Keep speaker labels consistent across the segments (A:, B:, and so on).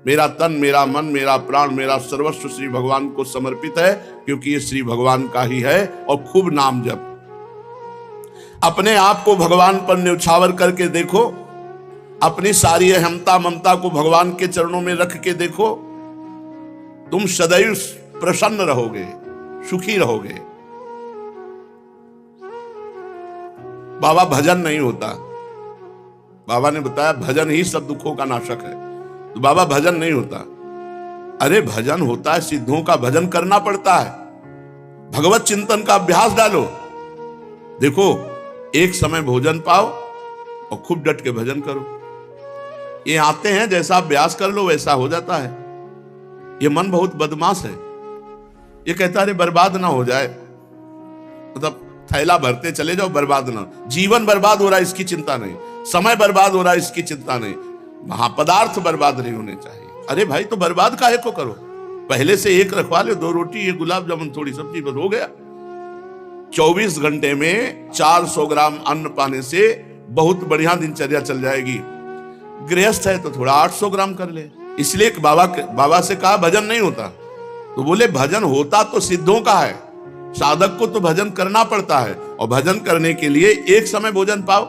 A: मेरा तन, मेरा मन, मेरा प्राण, मेरा सर्वस्व श्री भगवान को समर्पित है, क्योंकि ये श्री भगवान का ही है। और खूब नाम जप, अपने आप को भगवान पर न्यौछावर करके देखो, अपनी सारी अहमता ममता को भगवान के चरणों में रख के देखो, तुम सदैव प्रसन्न रहोगे, सुखी रहोगे। बाबा भजन नहीं होता, बाबा ने बताया भजन ही सब दुखों का नाशक है, तो बाबा भजन नहीं होता। अरे भजन होता है, सिद्धों का भजन करना पड़ता है, भगवत चिंतन का अभ्यास डालो। देखो, एक समय भोजन पाओ और खूब डट के भजन करो। ये आते हैं, जैसा अभ्यास कर लो वैसा हो जाता है। ये मन बहुत बदमाश है, ये कहता है बर्बाद ना हो जाए, मतलब थैला भरते चले जाओ, बर्बाद ना, जीवन बर्बाद हो रहा है इसकी चिंता नहीं, समय बर्बाद हो रहा है इसकी चिंता नहीं, महापदार्थ बर्बाद नहीं होने चाहिए। अरे भाई, तो बर्बाद काहे को करो, पहले से एक रखवा ले, 2 रोटी, एक गुलाब जामुन, थोड़ी सब्जी, बस हो गया। 24 घंटे में 400 ग्राम अन्न पाने से बहुत बढ़िया दिनचर्या चल जाएगी। गृहस्थ है तो थोड़ा 800 ग्राम कर ले। इसलिए बाबा से कहा भजन नहीं होता, तो बोले भजन होता तो सिद्धों का है, साधक को तो भजन करना पड़ता है, और भजन करने के लिए एक समय भोजन पाओ,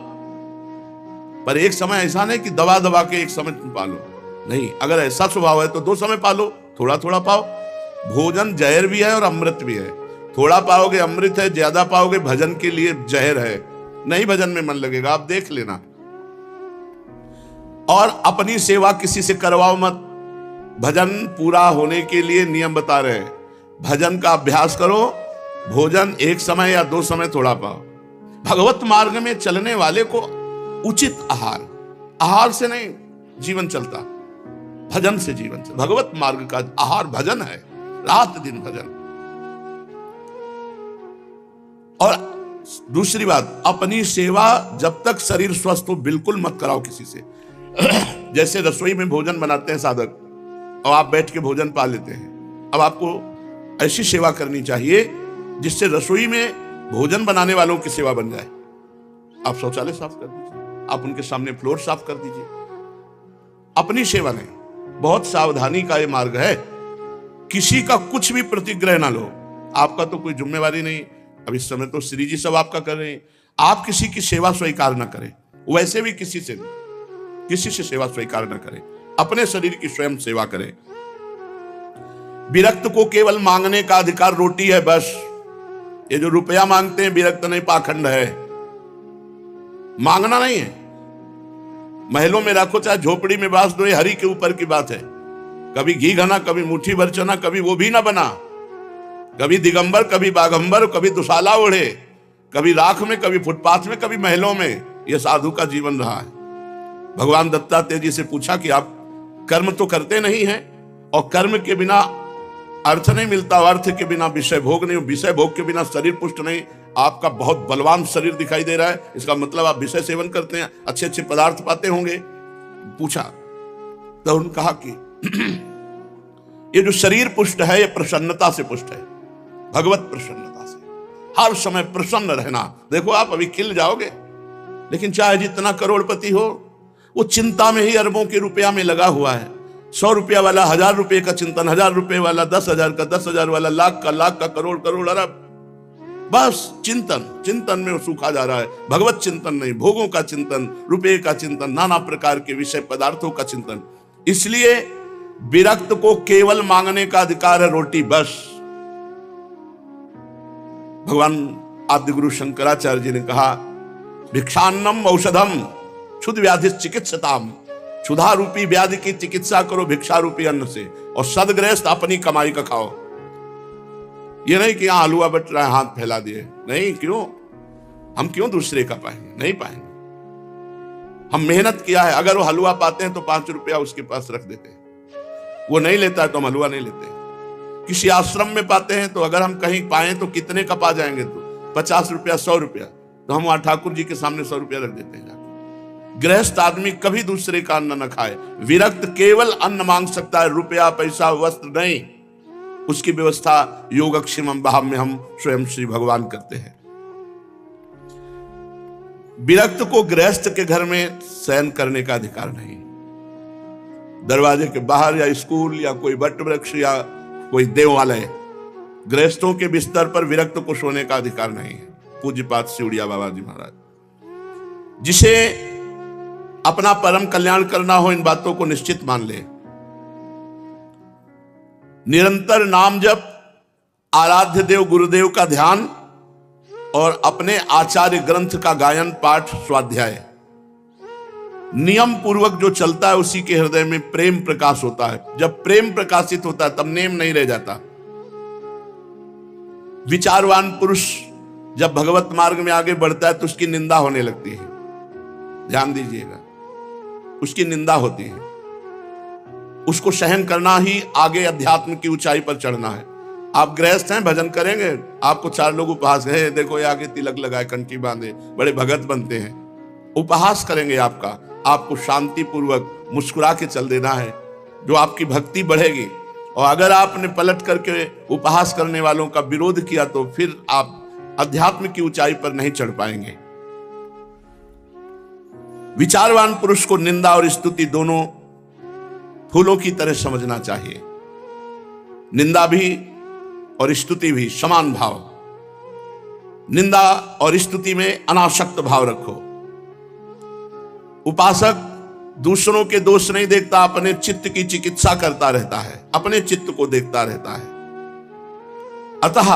A: पर एक समय ऐसा नहीं कि दबा दबा के एक समय तुम पालो, नहीं। अगर ऐसा स्वभाव है तो 2 समय पालो, थोड़ा थोड़ा पाओ। भोजन जहर भी है और अमृत भी है, थोड़ा पाओगे अमृत है, ज्यादा पाओगे भजन के लिए जहर है, नहीं भजन में मन लगेगा, आप देख लेना। और अपनी सेवा किसी से करवाओ मत, भजन पूरा होने के लिए नियम बता रहे हैं, भजन का अभ्यास करो, भोजन एक समय या 2 समय थोड़ा पाओ। भगवत मार्ग में चलने वाले को उचित आहार से नहीं जीवन चलता, भजन से जीवन चलता। भगवत मार्ग का आहार भजन है, रात दिन भजन। और दूसरी बात, अपनी सेवा जब तक शरीर स्वस्थ हो बिल्कुल मत कराओ किसी से। जैसे रसोई में भोजन बनाते हैं साधक, और आप बैठ के भोजन पा लेते हैं, अब आपको ऐसी सेवा करनी चाहिए जिससे रसोई में भोजन बनाने वालों की सेवा बन जाए। आप शौचालय साफ कर दीजिए, आप उनके सामने फ्लोर साफ कर दीजिए, अपनी सेवा नहीं। बहुत सावधानी का ये मार्ग है, किसी का कुछ भी प्रतिग्रह ना लो, आपका तो कोई जिम्मेवारी नहीं। अब इस समय तो श्री जी सब आपका कर रहे हैं, आप किसी की सेवा स्वीकार ना करें, वैसे भी किसी से सेवा स्वीकार ना करें, अपने शरीर की स्वयं सेवा करें। विरक्त को केवल मांगने का अधिकार रोटी है बस। ये जो रुपया मांगते हैं विरक्त नहीं, पाखंड है, मांगना नहीं है। महलों में रखो चाहे झोपड़ी में बांस दो, ये हरि के ऊपर की बात है। कभी घी घना, कभी मुट्ठी भर चना, कभी वो भी ना बना, कभी दिगंबर, कभी बागंबर, कभी दुशाला ओढ़े, कभी राख में, कभी फुटपाथ में, कभी महलों में। यह साधु का जीवन रहा है। भगवान दत्तात्रेय जी से पूछा कि आप कर्म तो करते नहीं हैं, और कर्म के बिना अर्थ नहीं मिलता, अर्थ के बिना विषय भोग नहीं, विषय भोग के बिना शरीर पुष्ट नहीं। आपका बहुत बलवान शरीर दिखाई दे रहा है, इसका मतलब आप विषय सेवन करते हैं, अच्छे अच्छे पदार्थ पाते होंगे। पूछा तो उन्होंने कहा कि ये जो शरीर पुष्ट है ये प्रसन्नता से पुष्ट है, भगवत प्रसन्नता से। हर समय प्रसन्न रहना। देखो आप अभी खिल जाओगे, लेकिन चाहे जितना करोड़पति हो, वो चिंता में ही अरबों के रुपया में लगा हुआ है। 100 रुपया वाला 1000 रुपये का चिंतन, 1000 रुपये वाला 10,000 का, 10,000 वाला लाख का, करोड़ करोड़ अरब, बस चिंतन में वो सूखा जा रहा है। भगवत चिंतन नहीं, भोगों का चिंतन, रुपये का चिंतन, नाना प्रकार के विषय पदार्थों का चिंतन। इसलिए विरक्त को केवल मांगने का अधिकार है रोटी बस। भगवान आदि गुरु शंकराचार्य जी ने कहा, भिक्षान्नम औषधम क्षुध व्याधि चिकित्सताम, क्षुधा रूपी व्याधि की चिकित्सा करो भिक्षा रूपी अन्न से, और सदगृहस्थ अपनी कमाई का खाओ। ये नहीं कि यहां हलवा बट रहा है हाथ फैला दिए, नहीं। क्यों? हम क्यों दूसरे का पाएंगे? नहीं पाएंगे। हम मेहनत किया है, अगर वो हलवा पाते हैं तो 5 रुपया उसके पास रख देते हैं, वो नहीं लेता है तो हम हलवा नहीं लेते। किसी आश्रम में पाते हैं तो अगर हम कहीं पाए तो कितने का पा जाएंगे, तो 50 रुपया 100 रुपया, तो हम वहां ठाकुर जी के सामने 100 रुपया रख देते हैं। गृहस्थ आदमी कभी दूसरे का अन्न न खाए। विरक्त केवल अन्न मांग सकता है, रुपया पैसा वस्त्र नहीं। उसकी व्यवस्था योगक्षेमम भाव में हम स्वयं श्री भगवान करते हैं। विरक्त को गृहस्थ के घर में शयन करने का अधिकार नहीं। दरवाजे के बाहर या स्कूल या कोई वट वृक्ष या कोई देवालय, गृहस्थों के बिस्तर पर विरक्त को सोने का अधिकार नहीं है। पूज्यपाद सिउड़िया बाबा जी महाराज। जिसे अपना परम कल्याण करना हो, इन बातों को निश्चित मान ले। निरंतर नाम जप, आराध्य देव गुरुदेव का ध्यान और अपने आचार्य ग्रंथ का गायन पाठ स्वाध्याय नियम पूर्वक जो चलता है, उसी के हृदय में प्रेम प्रकाश होता है। जब प्रेम प्रकाशित होता है तब नेम नहीं रह जाता। विचारवान पुरुष जब भगवत मार्ग में आगे बढ़ता है तो उसकी निंदा होने लगती है। ध्यान दीजिएगा, उसकी निंदा होती है। उसको सहन करना ही आगे अध्यात्म की ऊंचाई पर चढ़ना है। आप गृहस्थ हैं, भजन करेंगे, आपको 4 लोग उपहास है, देखो ये आगे तिलक लगाए, कंठी बांधे, बड़े भगत बनते हैं, उपहास करेंगे आपका। आपको शांति पूर्वक मुस्कुरा के चल देना है, जो आपकी भक्ति बढ़ेगी। और अगर आपने पलट करके उपहास करने वालों का विरोध किया तो फिर आप अध्यात्म की ऊंचाई पर नहीं चढ़ पाएंगे। विचारवान पुरुष को निंदा और स्तुति दोनों फूलों की तरह समझना चाहिए। निंदा भी और स्तुति भी समान भाव। निंदा और स्तुति में अनासक्त भाव रखो। उपासक दूसरों के दोष नहीं देखता, अपने चित्त की चिकित्सा करता रहता है, अपने चित्त को देखता रहता है। अतः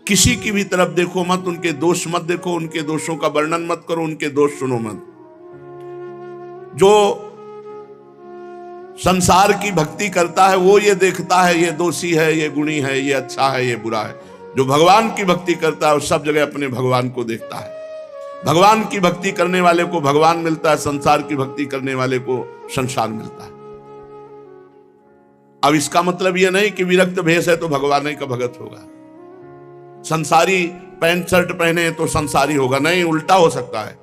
A: किसी की भी तरफ देखो मत, उनके दोष मत देखो, उनके दोषों का वर्णन मत करो, उनके दोष सुनो मत। जो संसार की भक्ति करता है वो ये देखता है, ये दोषी है, ये गुणी है, ये अच्छा है, ये बुरा है। जो भगवान की भक्ति करता है वो सब जगह अपने भगवान को देखता है। भगवान की भक्ति करने वाले को भगवान मिलता है, संसार की भक्ति करने वाले को संसार मिलता है। अब इसका मतलब यह नहीं कि विरक्त भेष है तो भगवान ही का भगत होगा, संसारी पैंट शर्ट पहने तो संसारी होगा, नहीं, उल्टा हो सकता है।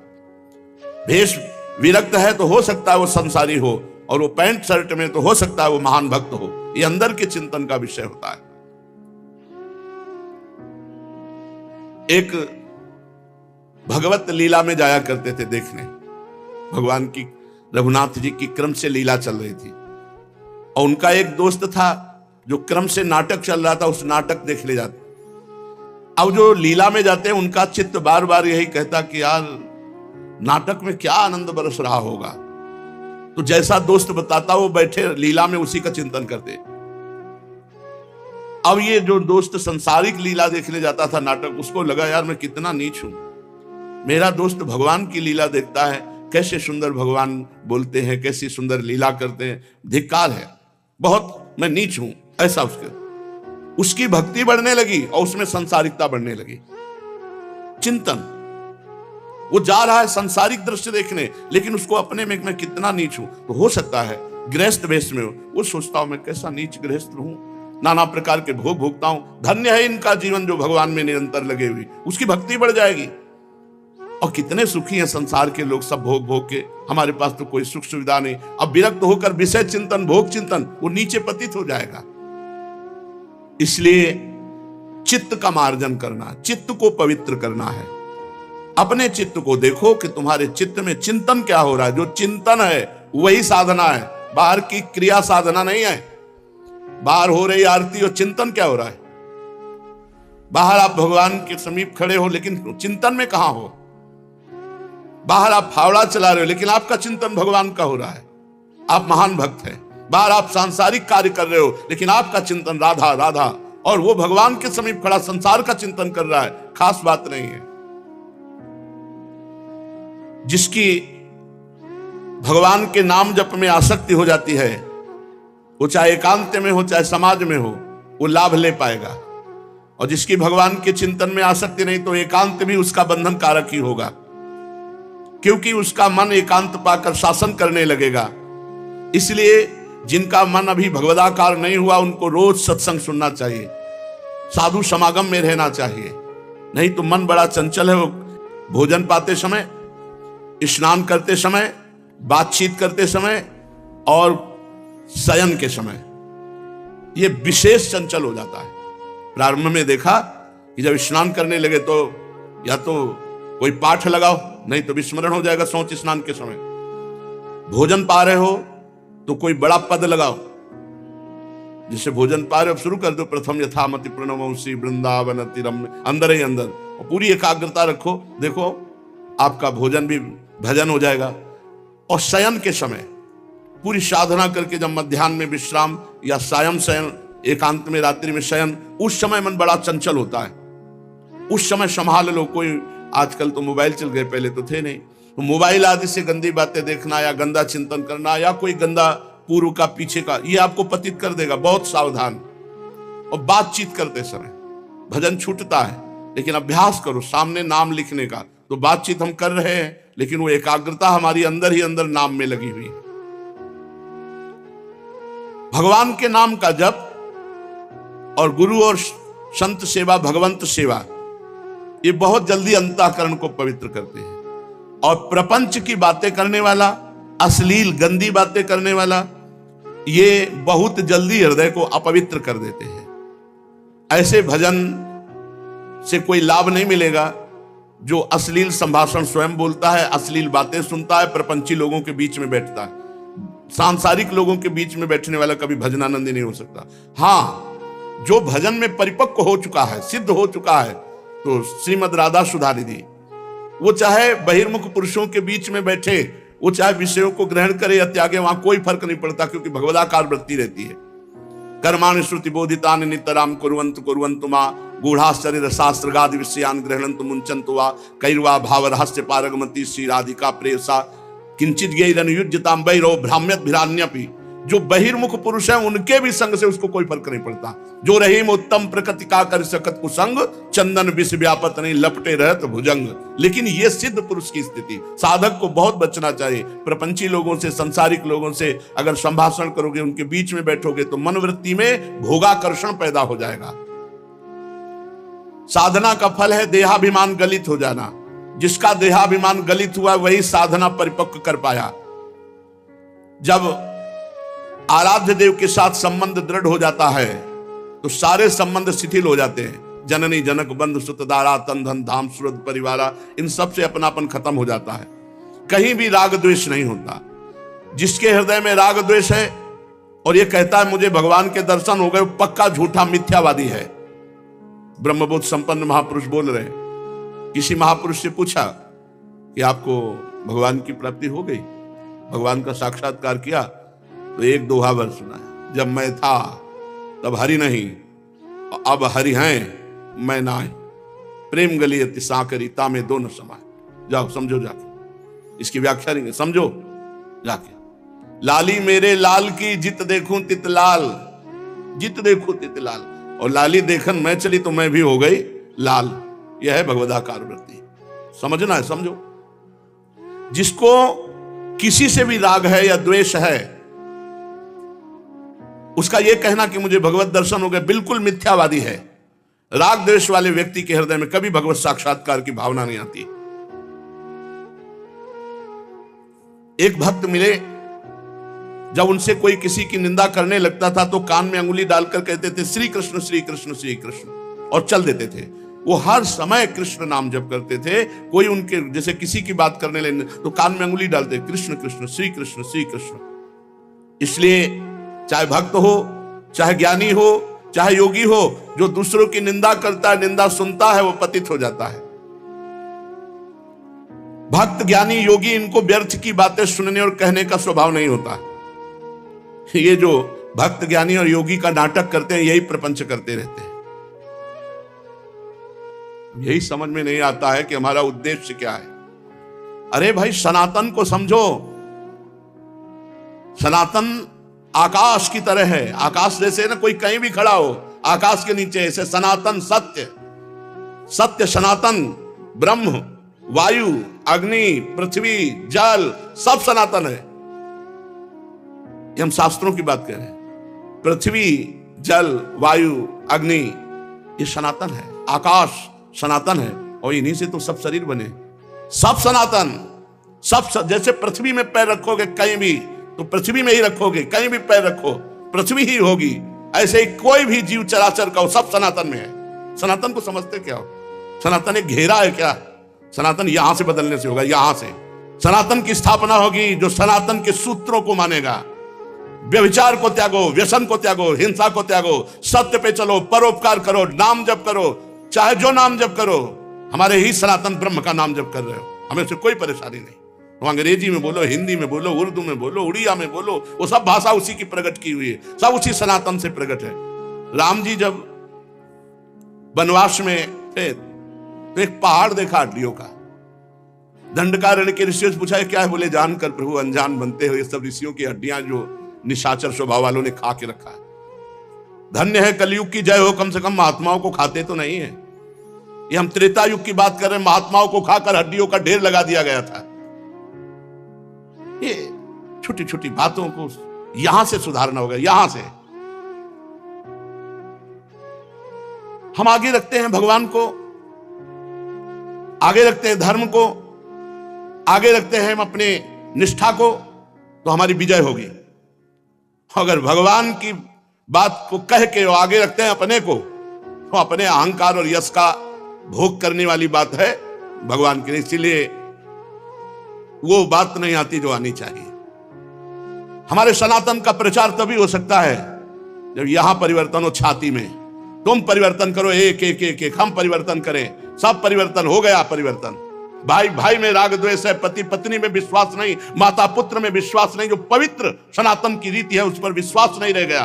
A: भेष विरक्त है तो हो सकता है वो संसारी हो, और वो पैंट शर्ट में तो हो सकता है वो महान भक्त हो। ये अंदर के चिंतन का विषय होता है। एक भगवत लीला में जाया करते थे देखने, भगवान की, रघुनाथ जी की क्रम से लीला चल रही थी, और उनका एक दोस्त था जो क्रम से नाटक चल रहा था, उस नाटक देखने जाते। अब जो लीला में जाते हैं उनका चित्त बार बार यही कहता कि यार नाटक में क्या आनंद बरस रहा होगा। तो जैसा दोस्त बताता वो बैठे लीला में उसी का चिंतन करते। अब ये जो दोस्त संसारिक लीला देखने जाता था नाटक, उसको लगा यार मैं कितना नीच हूं, मेरा दोस्त भगवान की लीला देखता है, कैसे सुंदर भगवान बोलते हैं, कैसी सुंदर लीला करते हैं, धिक्कार है, बहुत मैं नीच हूं, ऐसा उसकी भक्ति बढ़ने लगी और उसमें संसारिकता बढ़ने लगी। चिंतन, वो जा रहा है संसारिक दृश्य देखने, लेकिन उसको अपने में मैं कितना नीच हूं। तो हो सकता है गृहस्थ वेश में हो, वो सोचता हूं मैं कैसा नीच गृहस्थ हूं, नाना प्रकार के भोग भोगता हूं, धन्य है इनका जीवन जो भगवान में निरंतर लगे हुए, उसकी भक्ति बढ़ जाएगी। और कितने सुखी हैं संसार के लोग, सब भोग भोग के, हमारे पास तो कोई सुख सुविधा नहीं। अब विरक्त होकर विषय चिंतन, भोग चिंतन, वो नीचे पतित हो जाएगा। इसलिए चित्त का मार्जन करना, चित्त को पवित्र करना है। अपने चित्त को देखो कि तुम्हारे चित्त में चिंतन क्या हो रहा है। जो चिंतन है वही साधना है, बाहर की क्रिया साधना नहीं है। बाहर हो रही आरती और चिंतन क्या हो रहा है? बाहर आप भगवान के समीप खड़े हो लेकिन चिंतन में कहां हो? बाहर आप फावड़ा चला रहे हो लेकिन आपका चिंतन भगवान का हो रहा है, आप महान भक्त हैं। बाहर आप सांसारिक कार्य कर रहे हो लेकिन आपका चिंतन राधा राधा, और वो भगवान के समीप खड़ा संसार का चिंतन कर रहा है, खास बात नहीं है। जिसकी भगवान के नाम जप में आसक्ति हो जाती है, वो चाहे एकांत में हो चाहे समाज में हो, वो लाभ ले पाएगा। और जिसकी भगवान के चिंतन में आसक्ति नहीं, तो एकांत भी उसका बंधन कारक ही होगा, क्योंकि उसका मन एकांत पाकर शासन करने लगेगा। इसलिए जिनका मन अभी भगवदाकार नहीं हुआ, उनको रोज सत्संग सुनना चाहिए, साधु समागम में रहना चाहिए। नहीं तो मन बड़ा चंचल है, वो भोजन पाते समय, स्नान करते समय, बातचीत करते समय और शयन के समय ये विशेष चंचल हो जाता है। प्रारंभ में देखा कि जब स्नान करने लगे तो या तो कोई पाठ लगाओ, नहीं तो विस्मरण हो जाएगा। सोच स्नान के समय भोजन पा रहे हो तो कोई बड़ा पद लगाओ, जिससे भोजन पा रहे हो शुरू कर दो, प्रथम यथामति प्रणमोसी वृंदावन रम्य, अंदर ही अंदर, और पूरी एकाग्रता रखो। देखो आपका भोजन भी भजन हो जाएगा। और शयन के समय पूरी साधना करके जब मध्याह्न में विश्राम या सायं शयन, एकांत में रात्रि में शयन, उस समय मन बड़ा चंचल होता है, उस समय संभाल लो। कोई आजकल तो मोबाइल चल गए, पहले तो थे नहीं, तो मोबाइल आदि से गंदी बातें देखना या गंदा चिंतन करना या कोई गंदा पूर्व का पीछे का, ये आपको पतित कर देगा। बहुत सावधान। और बातचीत करते समय भजन छूटता है, लेकिन अभ्यास करो सामने नाम लिखने का। तो बातचीत हम कर रहे हैं, लेकिन वो एकाग्रता हमारी अंदर ही अंदर नाम में लगी हुई है। भगवान के नाम का जप और गुरु और संत सेवा, भगवंत सेवा, ये बहुत जल्दी अंतःकरण को पवित्र करते हैं। और प्रपंच की बातें करने वाला, अश्लील गंदी बातें करने वाला, ये बहुत जल्दी हृदय को अपवित्र कर देते हैं। ऐसे भजन से कोई लाभ नहीं मिलेगा जो अश्लील संभाषण स्वयं बोलता है, अश्लील बातें सुनता है, प्रपंची लोगों के बीच में बैठता है। सांसारिक लोगों के बीच में बैठने वाला कभी भजनानंदी नहीं हो सकता। हाँ, जो भजन में परिपक्व हो चुका है, सिद्ध हो चुका है, तो श्रीमद राधा सुधा निधि, वो चाहे बहिर्मुख पुरुषों के बीच में बैठे, वो चाहे विषयों को ग्रहण करे या त्यागे, वहां कोई फर्क नहीं पड़ता, क्योंकि भगवदाकार वृत्ति रहती है। कर्माणि श्रुति बोधितानि नितराम कुर्वन्तु कुर्वन्तु मा गूढ़ाश्चर्य रसास्त्र गादि विषयान् गृह्णन्तु मुञ्चन्तु वा कैर्वा भाव रहस्य पारगमति श्री राधिका प्रेयसा किंचित गैरनुयुज्यताम वैरो भ्राम्यत भिरान्यपि। जो बहिर्मुख पुरुष है उनके भी संग से उसको कोई फर्क नहीं पड़ता। जो रहीम उत्तम प्रकृति का कर सकत कुसंग, चंदन विष व्यापत नहीं लपटे रहत भुजंग। लेकिन ये सिद्ध पुरुष की स्थिति, साधक को बहुत बचना चाहिए। प्रपंची लोगों से, संसारिक लोगों से अगर संभाषण करोगे, उनके बीच में बैठोगे, तो मनोवृत्ति में भोगाकर्षण पैदा हो जाएगा। साधना का फल है देहाभिमान गलित हो जाना। जिसका देहाभिमान गलित हुआ वही साधना परिपक्व कर पाया। जब आराध्य देव के साथ संबंध दृढ़ हो जाता है तो सारे संबंध शिथिल हो जाते हैं। जननी जनक बंधु सुत दारा तन धन धाम सुरत परिवारा, इन सब से अपनापन खत्म हो जाता है। कहीं भी राग द्वेष नहीं होता। जिसके हृदय में राग द्वेष है और ये कहता है मुझे भगवान के दर्शन हो गए, पक्का झूठा मिथ्यावादी है। ब्रह्मबोध संपन्न महापुरुष बोल रहे हैं। किसी महापुरुष से पूछा कि आपको भगवान की प्राप्ति हो गई, भगवान का साक्षात्कार किया? तो एक दोहा वर्ष सुनाया, जब मैं था तब हरि नहीं, अब हरि हैं मैं ना। प्रेम गली अति साकरी तामे दोनों समाय। जाओ समझो जाके, इसकी व्याख्या नहीं समझो जाके। लाली मेरे लाल की जित देखूं तित लाल, जित देखूं तित लाल। और लाली देखन मैं चली तो मैं भी हो गई लाल। यह है भगवदाकार वृत्ति। समझना है, समझो। जिसको किसी से भी राग है या द्वेष है, उसका यह कहना कि मुझे भगवत दर्शन हो गए बिल्कुल मिथ्यावादी है। राग द्वेष वाले व्यक्ति के हृदय में कभी भगवत साक्षात्कार की भावना नहीं आती। एक भक्त मिले, जब उनसे कोई किसी की निंदा करने लगता था तो कान में अंगुली डालकर कहते थे श्री कृष्ण श्री कृष्ण श्री कृष्ण, और चल देते थे। वो हर समय कृष्ण नाम जप करते थे। कोई उनके जैसे किसी की बात करने लगे तो कान में अंगुली डालते, कृष्ण कृष्ण श्री कृष्ण श्री कृष्ण। इसलिए चाहे भक्त हो, चाहे ज्ञानी हो, चाहे योगी हो, जो दूसरों की निंदा करता है, निंदा सुनता है, वो पतित हो जाता है। भक्त ज्ञानी योगी इनको व्यर्थ की बातें सुनने और कहने का स्वभाव नहीं होता। ये जो भक्त ज्ञानी और योगी का नाटक करते हैं, यही प्रपंच करते रहते हैं। यही समझ में नहीं आता है कि हमारा उद्देश्य क्या है। अरे भाई, सनातन को समझो। सनातन आकाश की तरह है। आकाश जैसे ना कोई कहीं भी खड़ा हो, आकाश के नीचे ऐसे सनातन सत्य, सत्य सनातन ब्रह्म, वायु, अग्नि, पृथ्वी, जल, सब सनातन है। ये हम शास्त्रों की बात कर रहे हैं। पृथ्वी, जल, वायु, अग्नि, ये सनातन है। आकाश सनातन है, और इन्हीं से तो सब शरीर बने। सब सनातन, सब जैसे पृथ्वी में पैर रखोगे कहीं भी तो पृथ्वी में ही रखोगे, कहीं भी पैर रखो पृथ्वी ही होगी। ऐसे ही कोई भी जीव चराचर का हो, सब सनातन में है। सनातन को समझते क्या हो? सनातन एक घेरा है क्या? सनातन यहां से बदलने से होगा, यहां से। सनातन की स्थापना होगी जो सनातन के सूत्रों को मानेगा, व्यभिचार को त्यागो, व्यसन को त्यागो, हिंसा को त्यागो, सत्य पे चलो, परोपकार करो, नाम जप करो, चाहे जो नाम जप करो, हमारे ही सनातन ब्रह्म का नाम जप कर रहे हो, हमें उससे कोई परेशानी नहीं। तो अंग्रेजी में बोलो, हिंदी में बोलो, उर्दू में बोलो, उड़िया में बोलो, वो सब भाषा उसी की प्रकट की हुई है, सब उसी सनातन से प्रकट है। राम जी जब वनवास में थे तो एक पहाड़ देखा हड्डियों का। दंडकारण्य के ऋषियों से पूछा क्या है? बोले जानकर प्रभु अनजान बनते हो, ये सब ऋषियों की हड्डियां जो निशाचर स्वभाव वालों ने खा के रखा है। धन्य है कलयुग की जय हो, कम से कम महात्माओं को खाते तो नहीं है। ये हम त्रेता युग की बात कर रहे हैं, महात्माओं को खाकर हड्डियों का ढेर लगा दिया गया था। ये छोटी छोटी बातों को यहां से सुधारना होगा। यहां से हम आगे रखते हैं भगवान को, आगे रखते हैं धर्म को, आगे रखते हैं हम अपने निष्ठा को, तो हमारी विजय होगी। अगर भगवान की बात को कह के आगे रखते हैं अपने को, तो अपने अहंकार और यश का भोग करने वाली बात है भगवान की। इसीलिए वो बात नहीं आती जो आनी चाहिए। हमारे सनातन का प्रचार तभी हो सकता है जब यहां परिवर्तन हो, छाती में। तुम परिवर्तन करो, एक एक एक एक हम परिवर्तन करें, सब परिवर्तन हो गया। परिवर्तन भाई भाई में राग द्वेष है, पति पत्नी में विश्वास नहीं, माता पुत्र में विश्वास नहीं, जो पवित्र सनातन की रीति है उस पर विश्वास नहीं रह गया,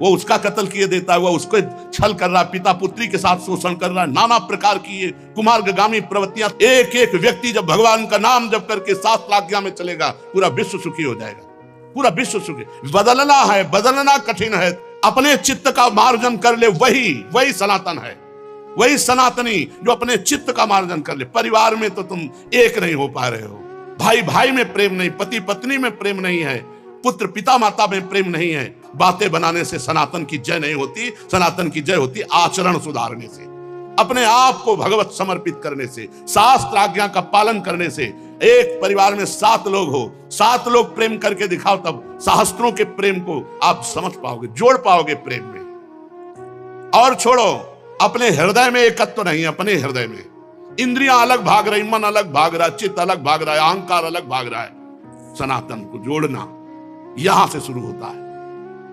A: वो उसका कत्ल किए देता है, वो उसको छल कर रहा, पिता पुत्री के साथ शोषण कर रहा है, नाना प्रकार की ये कुमार्गामी प्रवृत्तियां। एक एक व्यक्ति जब भगवान का नाम जप करके शास्त्र आज्ञा में चलेगा, पूरा विश्व सुखी हो जाएगा, पूरा विश्व सुखी। बदलना है, बदलना कठिन है, अपने चित्त का मार्जन कर ले, वही सनातन है, वही सनातनी जो अपने चित्त का मार्जन कर ले। परिवार में तो तुम एक नहीं हो पा रहे हो, भाई भाई में प्रेम नहीं, पति पत्नी में प्रेम नहीं है, पुत्र पिता माता में प्रेम नहीं है। बातें बनाने से सनातन की जय नहीं होती, सनातन की जय होती आचरण सुधारने से, अपने आप को भगवत समर्पित करने से, शास्त्र आज्ञा का पालन करने से। एक परिवार में 7 लोग हो, 7 लोग प्रेम करके दिखाओ, तब सहस्त्रों के प्रेम को आप समझ पाओगे, जोड़ पाओगे प्रेम में। और छोड़ो, अपने हृदय में एकत्व नहीं, अपने हृदय में इंद्रियां अलग भाग रही, मन अलग भाग रहा, चित्त अलग भाग रहा है, अहंकार अलग भाग रहा है। सनातन को जोड़ना यहां से शुरू होता है।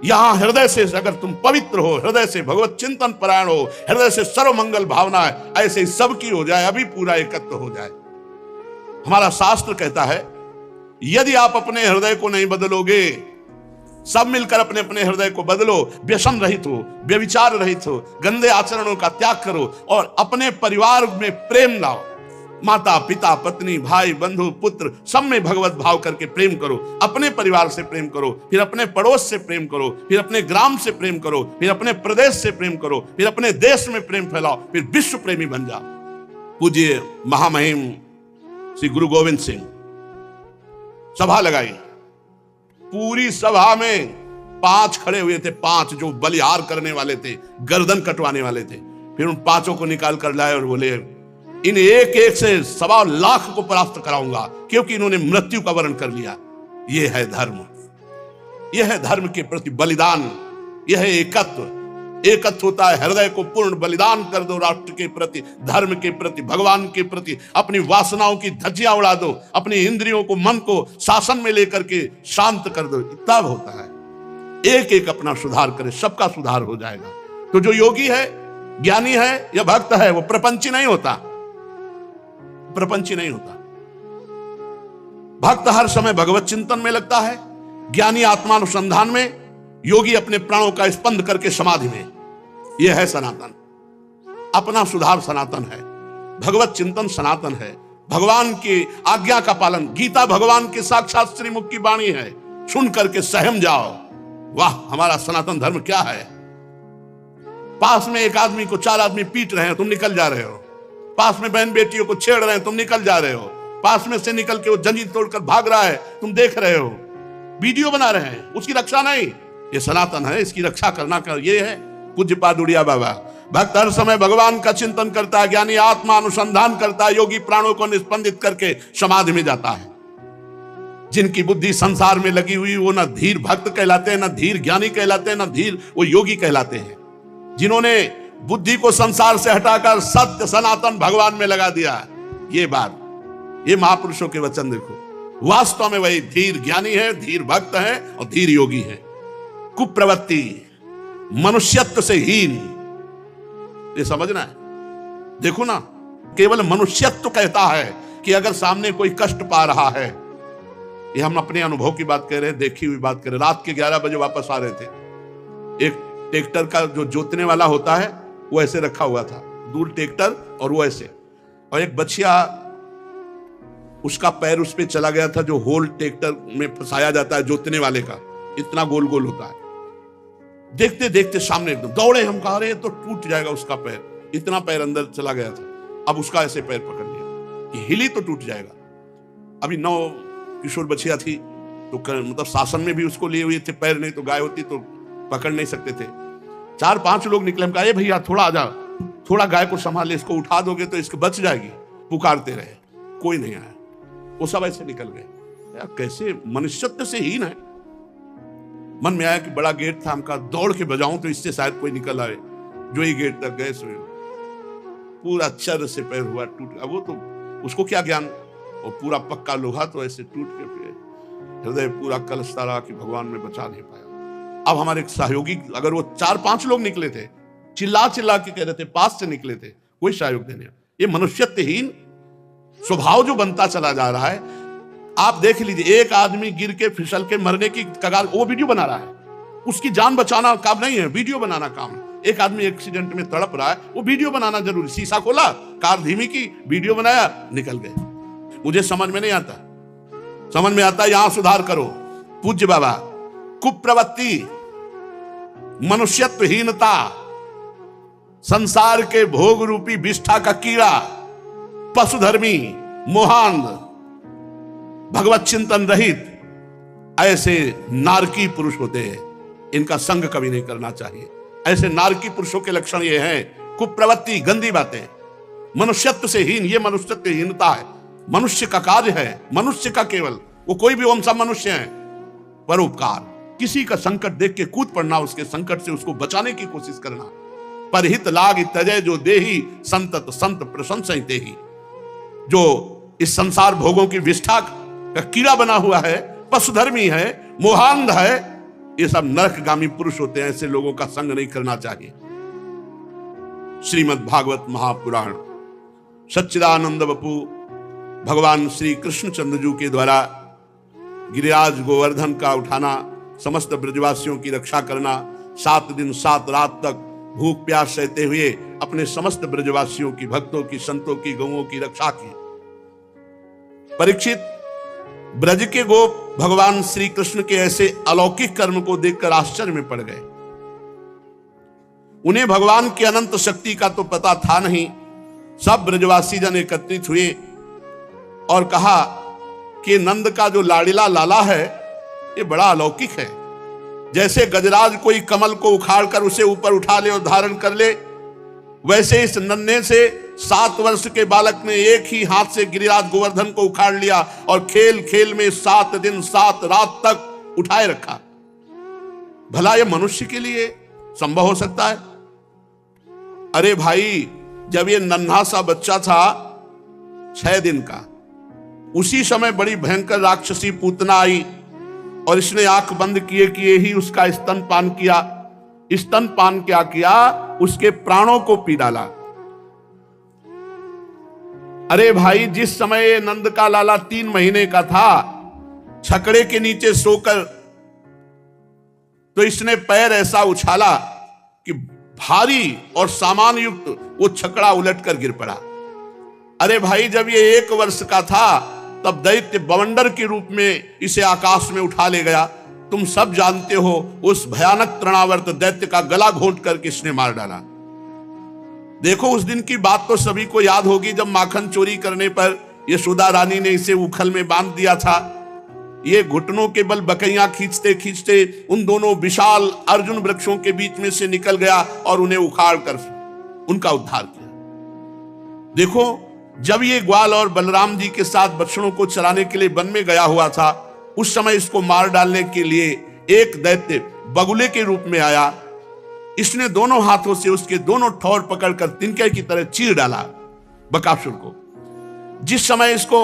A: यहां हृदय से अगर तुम पवित्र हो, हृदय से भगवत चिंतन परायण हो, हृदय से सर्व मंगल भावना है, ऐसे ही सबकी हो जाए, अभी पूरा एकत्व हो जाए। हमारा शास्त्र कहता है यदि आप अपने हृदय को नहीं बदलोगे, सब मिलकर अपने अपने हृदय को बदलो, व्यसन रहित हो, व्यभिचार रहित हो, गंदे आचरणों का त्याग करो और अपने परिवार में प्रेम लाओ। माता पिता पत्नी भाई बंधु पुत्र सब में भगवत भाव करके प्रेम करो। अपने परिवार से प्रेम करो, फिर अपने पड़ोस से प्रेम करो, फिर अपने ग्राम से प्रेम करो, फिर अपने प्रदेश से प्रेम करो, फिर अपने देश में प्रेम फैलाओ, फिर विश्व प्रेमी बन जाओ। पूज्य महामहिम श्री गुरु गोविंद सिंह सभा लगाई, पूरी सभा में 5 खड़े हुए थे, 5 जो बलिहार करने वाले थे, गर्दन कटवाने वाले थे। फिर उन 5 को निकाल कर लाए और बोले इन एक एक से 1.25 लाख को परास्त कराऊंगा, क्योंकि इन्होंने मृत्यु का वर्ण कर लिया। यह है धर्म, यह है धर्म के प्रति बलिदान, यह है एकत्व। एकत्व होता है हृदय को पूर्ण बलिदान कर दो, राष्ट्र के प्रति, धर्म के प्रति, भगवान के प्रति, अपनी वासनाओं की धज्जियां उड़ा दो, अपनी इंद्रियों को मन को शासन में लेकर के शांत कर दो, तब होता है। एक एक अपना सुधार करे, सबका सुधार हो जाएगा। तो जो योगी है, ज्ञानी है या भक्त है, वो प्रपंची नहीं होता, प्रपंची नहीं होता। भक्त हर समय भगवत चिंतन में लगता है, ज्ञानी आत्मानुसंधान में, योगी अपने प्राणों का स्पंद करके समाधि में। यह है सनातन, अपना सुधार सनातन है, भगवत चिंतन सनातन है, भगवान की आज्ञा का पालन। गीता भगवान के साक्षात श्रीमुख की वाणी है, सुन करके सहम जाओ, वाह हमारा सनातन धर्म क्या है। पास में एक आदमी को 4 आदमी पीट रहे हैं, तुम निकल जा रहे हो। पास में बहन बेटियों को छेड़ रहे हैं, तुम निकल जा रहे हो। पास में से निकल के वो जंजीर तोड़कर भाग रहा है, तुम देख रहे हो, वीडियो बना रहे हैं, उसकी रक्षा नहीं। ये सनातन है, इसकी रक्षा करना का ये है। पूज्य पाद उड़िया बाबा। भक्त हर समय भगवान का चिंतन करता है, ज्ञानी आत्मा अनुसंधान करता है, योगी प्राणों को निस्पंदित करके समाधि में जाता है। जिनकी बुद्धि संसार में लगी हुई, वो ना धीर भक्त कहलाते हैं, ना धीर ज्ञानी कहलाते हैं, ना धीर वो योगी कहलाते हैं। जिन्होंने बुद्धि को संसार से हटाकर सत्य सनातन भगवान में लगा दिया, ये बात, ये महापुरुषों के वचन देखो। वास्तव में वही धीर ज्ञानी है, धीर भक्त है और धीर योगी है। कुप्रवृत्ति, मनुष्यत्व से हीन। ये समझना है। देखो ना, केवल मनुष्यत्व कहता है कि अगर सामने कोई कष्ट पा रहा है, ये हम अपने अनुभव की बात कर रहे हैं, देखी हुई बात कर रहे हैं। रात के 11 बजे वापस आ रहे थे, एक ट्रैक्टर का जो जोतने वाला होता है वो ऐसे रखा हुआ था, दूर ट्रैक्टर और वो ऐसे, और एक बछिया उसका पैर उस पे चला गया था, जो होल ट्रैक्टर में फंसाया जाता है जोतने वाले का, इतना गोल गोल होता है। देखते देखते सामने एकदम दौड़े, हम कह रहे हैं तो टूट जाएगा उसका पैर, इतना पैर अंदर चला गया था। अब उसका ऐसे पैर पकड़ लिया कि हिली तो टूट जाएगा। अभी 9 किशोर बछिया थी, तो मतलब शासन में भी उसको लिए हुए थे पैर, नहीं तो गाय होती तो पकड़ नहीं सकते थे। 4-5 लोग निकले, हम कहा भैया थोड़ा आजा, थोड़ा गाय को संभाले, इसको उठा दोगे तो इसको बच जाएगी। पुकारते रहे, कोई नहीं आया, वो सब ऐसे निकल गए। यार कैसे मनुष्यत्व से हीन है। मन में आया कि बड़ा गेट था, हम कहा दौड़ के बजाऊं तो इससे शायद कोई निकल आए। जो ही गेट तक गए सो पूरा चर से पैर हुआ, टूट गया। वो तो उसको क्या ज्ञान, और पूरा पक्का लोहा तो ऐसे टूट के हृदय पूरा कलशता रहा कि भगवान में बचा नहीं पाया। अब हमारे सहयोगी, अगर वो 4-5 लोग निकले थे, चिल्ला चिल्ला के कह रहे थे, पास से निकले थे, कोई सहयोग देने। ये मनुष्यत्वहीन स्वभाव जो बनता चला जा रहा है। आप देख लीजिए, एक आदमी गिर के फिसल के मरने की कगार, वो वीडियो बना रहा है। उसकी जान बचाना काम नहीं है, वीडियो बनाना काम है। एक आदमी एक्सीडेंट में तड़प रहा है, वो वीडियो बनाना जरूरी। शीशा खोला, कार धीमी की, वीडियो बनाया, निकल गए। मुझे समझ में नहीं आता, समझ में आता यहां सुधार करो। पूज्य बाबा, कुप्रवृत्ति, मनुष्यत्वहीनता, संसार के भोग रूपी विष्ठा का कीड़ा, पशुधर्मी, मोहांध, भगवत चिंतन रहित, ऐसे नारकी पुरुष होते हैं। इनका संग कभी नहीं करना चाहिए। ऐसे नारकी पुरुषों के लक्षण ये हैं, कुप्रवृत्ति, गंदी बातें, मनुष्यत्व से हीन। ये मनुष्यत्वहीनता है, मनुष्य का कार्य है, मनुष्य का केवल, वो कोई भी, हम सब मनुष्य हैं। परोपकार, किसी का संकट देख के कूद पड़ना, उसके संकट से उसको बचाने की कोशिश करना। परहित लाग तजय जो देही, संतत संत प्रशंसा तेहि। जो इस संसार भोगों की विष्ठा का कीड़ा बना हुआ है, पशुधर्मी है, मोहांध है, ये सब नरकगामी पुरुष होते हैं। ऐसे लोगों का संग नहीं करना चाहिए। श्रीमद् भागवत महापुराण, सच्चिदानंद बपू भगवान श्री कृष्णचंद्र जी के द्वारा गिरिराज गोवर्धन का उठाना, समस्त ब्रजवासियों की रक्षा करना, 7 दिन 7 रात तक भूख प्यास सहते हुए अपने समस्त ब्रजवासियों की, भक्तों की, संतों की, गौओं की रक्षा की। परीक्षित ब्रज के गोप भगवान श्री कृष्ण के ऐसे अलौकिक कर्म को देखकर आश्चर्य में पड़ गए। उन्हें भगवान की अनंत शक्ति का तो पता था नहीं। सब ब्रजवासी जन एकत्रित हुए और कहा कि नंद का जो लाड़िला लाला है, ये बड़ा अलौकिक है। जैसे गजराज कोई कमल को उखाड़कर उसे ऊपर उठा ले और धारण कर ले, वैसे इस नन्हे से 7 वर्ष के बालक ने एक ही हाथ से गिरिराज गोवर्धन को उखाड़ लिया और खेल खेल में 7 दिन 7 रात तक उठाए रखा। भला यह मनुष्य के लिए संभव हो सकता है? अरे भाई, जब ये नन्हा सा बच्चा था 6 दिन का, उसी समय बड़ी भयंकर राक्षसी पूतना आई और इसने आंख बंद किए किए ही उसका स्तनपान किया। स्तनपान क्या किया? उसके प्राणों को पी डाला। अरे भाई, जिस समय नंद का लाला 3 महीने का था, छकड़े के नीचे सोकर तो इसने पैर ऐसा उछाला कि भारी और सामान युक्त वो छकड़ा उलटकर गिर पड़ा। अरे भाई, जब ये 1 वर्ष का था, तब दैत्य बवंडर के रूप में इसे आकाश में उठा ले गया। तुम सब जानते हो, उस भयानक तृणावर्त दैत्य का गला घोंट कर किसने मार डाला। देखो, उस दिन की बात तो सभी को याद होगी, जब माखन चोरी करने पर यशोदा रानी ने इसे उखल में बांध दिया था। ये घुटनों के बल बकैयां खींचते खींचते उन दोनों विशाल अर्जुन वृक्षों के बीच में से निकल गया और उन्हें उखाड़ कर उनका उद्धार किया। देखो, जब ये ग्वाल और बलराम जी के साथ बछड़ों को चराने के लिए वन में गया हुआ था, उस समय इसको मार डालने के लिए एक दैत्य बगुले के रूप में आया। इसने दोनों हाथों से उसके दोनों ठौर पकड़कर तिनके की तरह चीर डाला बकासुर को। जिस समय इसको